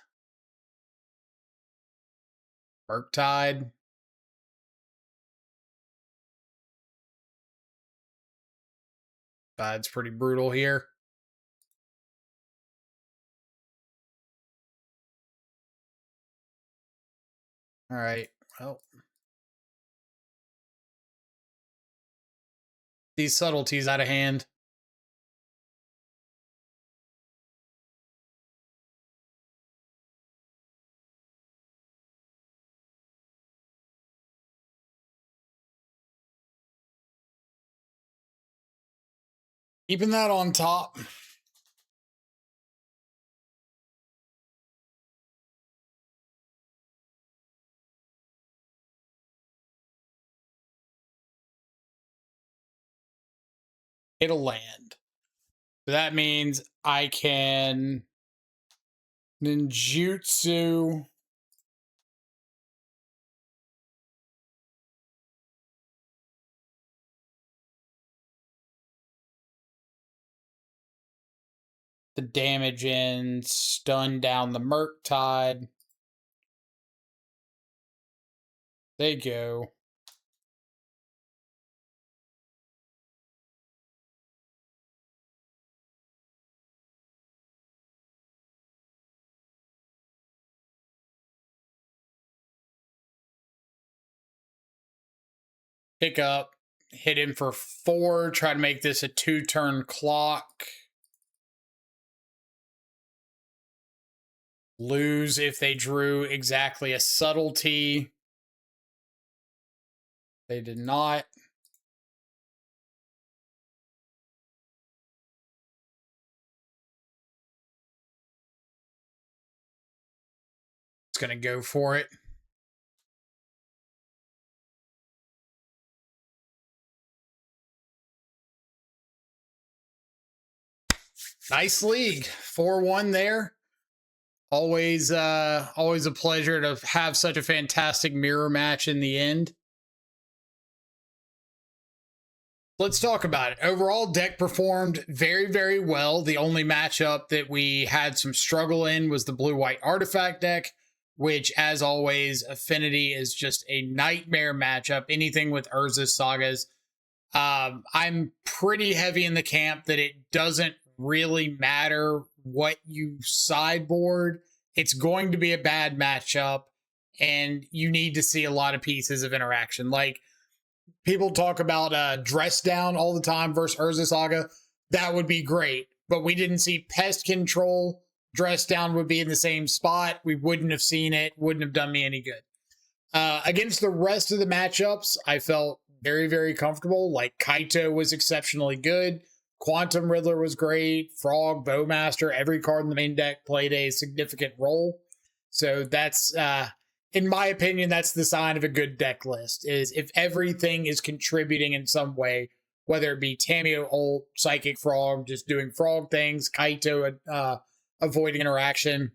Murktide. That's pretty brutal here. All right. Well, these subtleties out of hand. Keeping that on top. It'll land. So that means I can ninjutsu the damage in, stun down the Murktide. They go. Pick up, hit him for 4, try to make this a 2-turn clock. Lose if they drew exactly a subtlety. They did not. It's going to go for it. Nice league. 4-1 there. Always a pleasure to have such a fantastic mirror match in the end. Let's talk about it. Overall, deck performed very, very well. The only matchup that we had some struggle in was the blue-white artifact deck, which, as always, Affinity is just a nightmare matchup. Anything with Urza's Sagas. I'm pretty heavy in the camp that it doesn't really matter what you sideboard. It's going to be a bad matchup, and you need to see a lot of pieces of interaction. Like, people talk about dress down all the time versus Urza Saga. That would be great, but we didn't see pest control. Dress down would be in the same spot. We wouldn't have seen it. Wouldn't have done me any good. Against the rest of the matchups, I felt very, very comfortable. Like, Kaito was exceptionally good. Quantum Riddler was great. Frog, Bowmaster, every card in the main deck played a significant role. So that's, in my opinion, that's the sign of a good deck list, is if everything is contributing in some way, whether it be Tamio ult, Psychic Frog, just doing frog things, Kaito avoiding interaction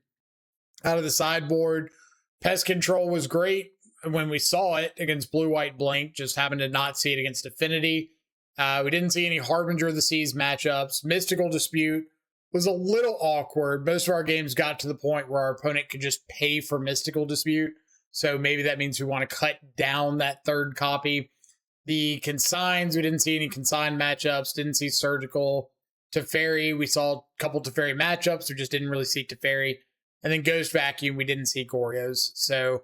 out of the sideboard. Pest control was great when we saw it against Blue White Blink, just happened to not see it against Affinity. We didn't see any Harbinger of the Seas matchups. Mystical Dispute was a little awkward. Most of our games got to the point where our opponent could just pay for Mystical Dispute. So maybe that means we want to cut down that third copy. The consigns, we didn't see any consign matchups, didn't see Surgical. Teferi, we saw a couple Teferi matchups, we just didn't really see Teferi. And then Ghost Vacuum, we didn't see Goryo's. So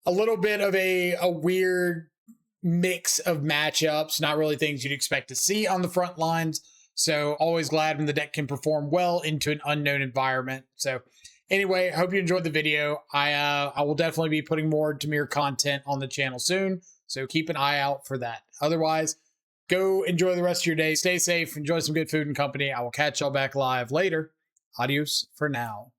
a little bit of a weird mix of matchups, not really things you'd expect to see on the front lines. So always glad when the deck can perform well into an unknown environment. So anyway, I hope you enjoyed the video. I will definitely be putting more Dimir content on the channel soon. So keep an eye out for that. Otherwise, go enjoy the rest of your day. Stay safe. Enjoy some good food and company. I will catch y'all back live later. Adios for now.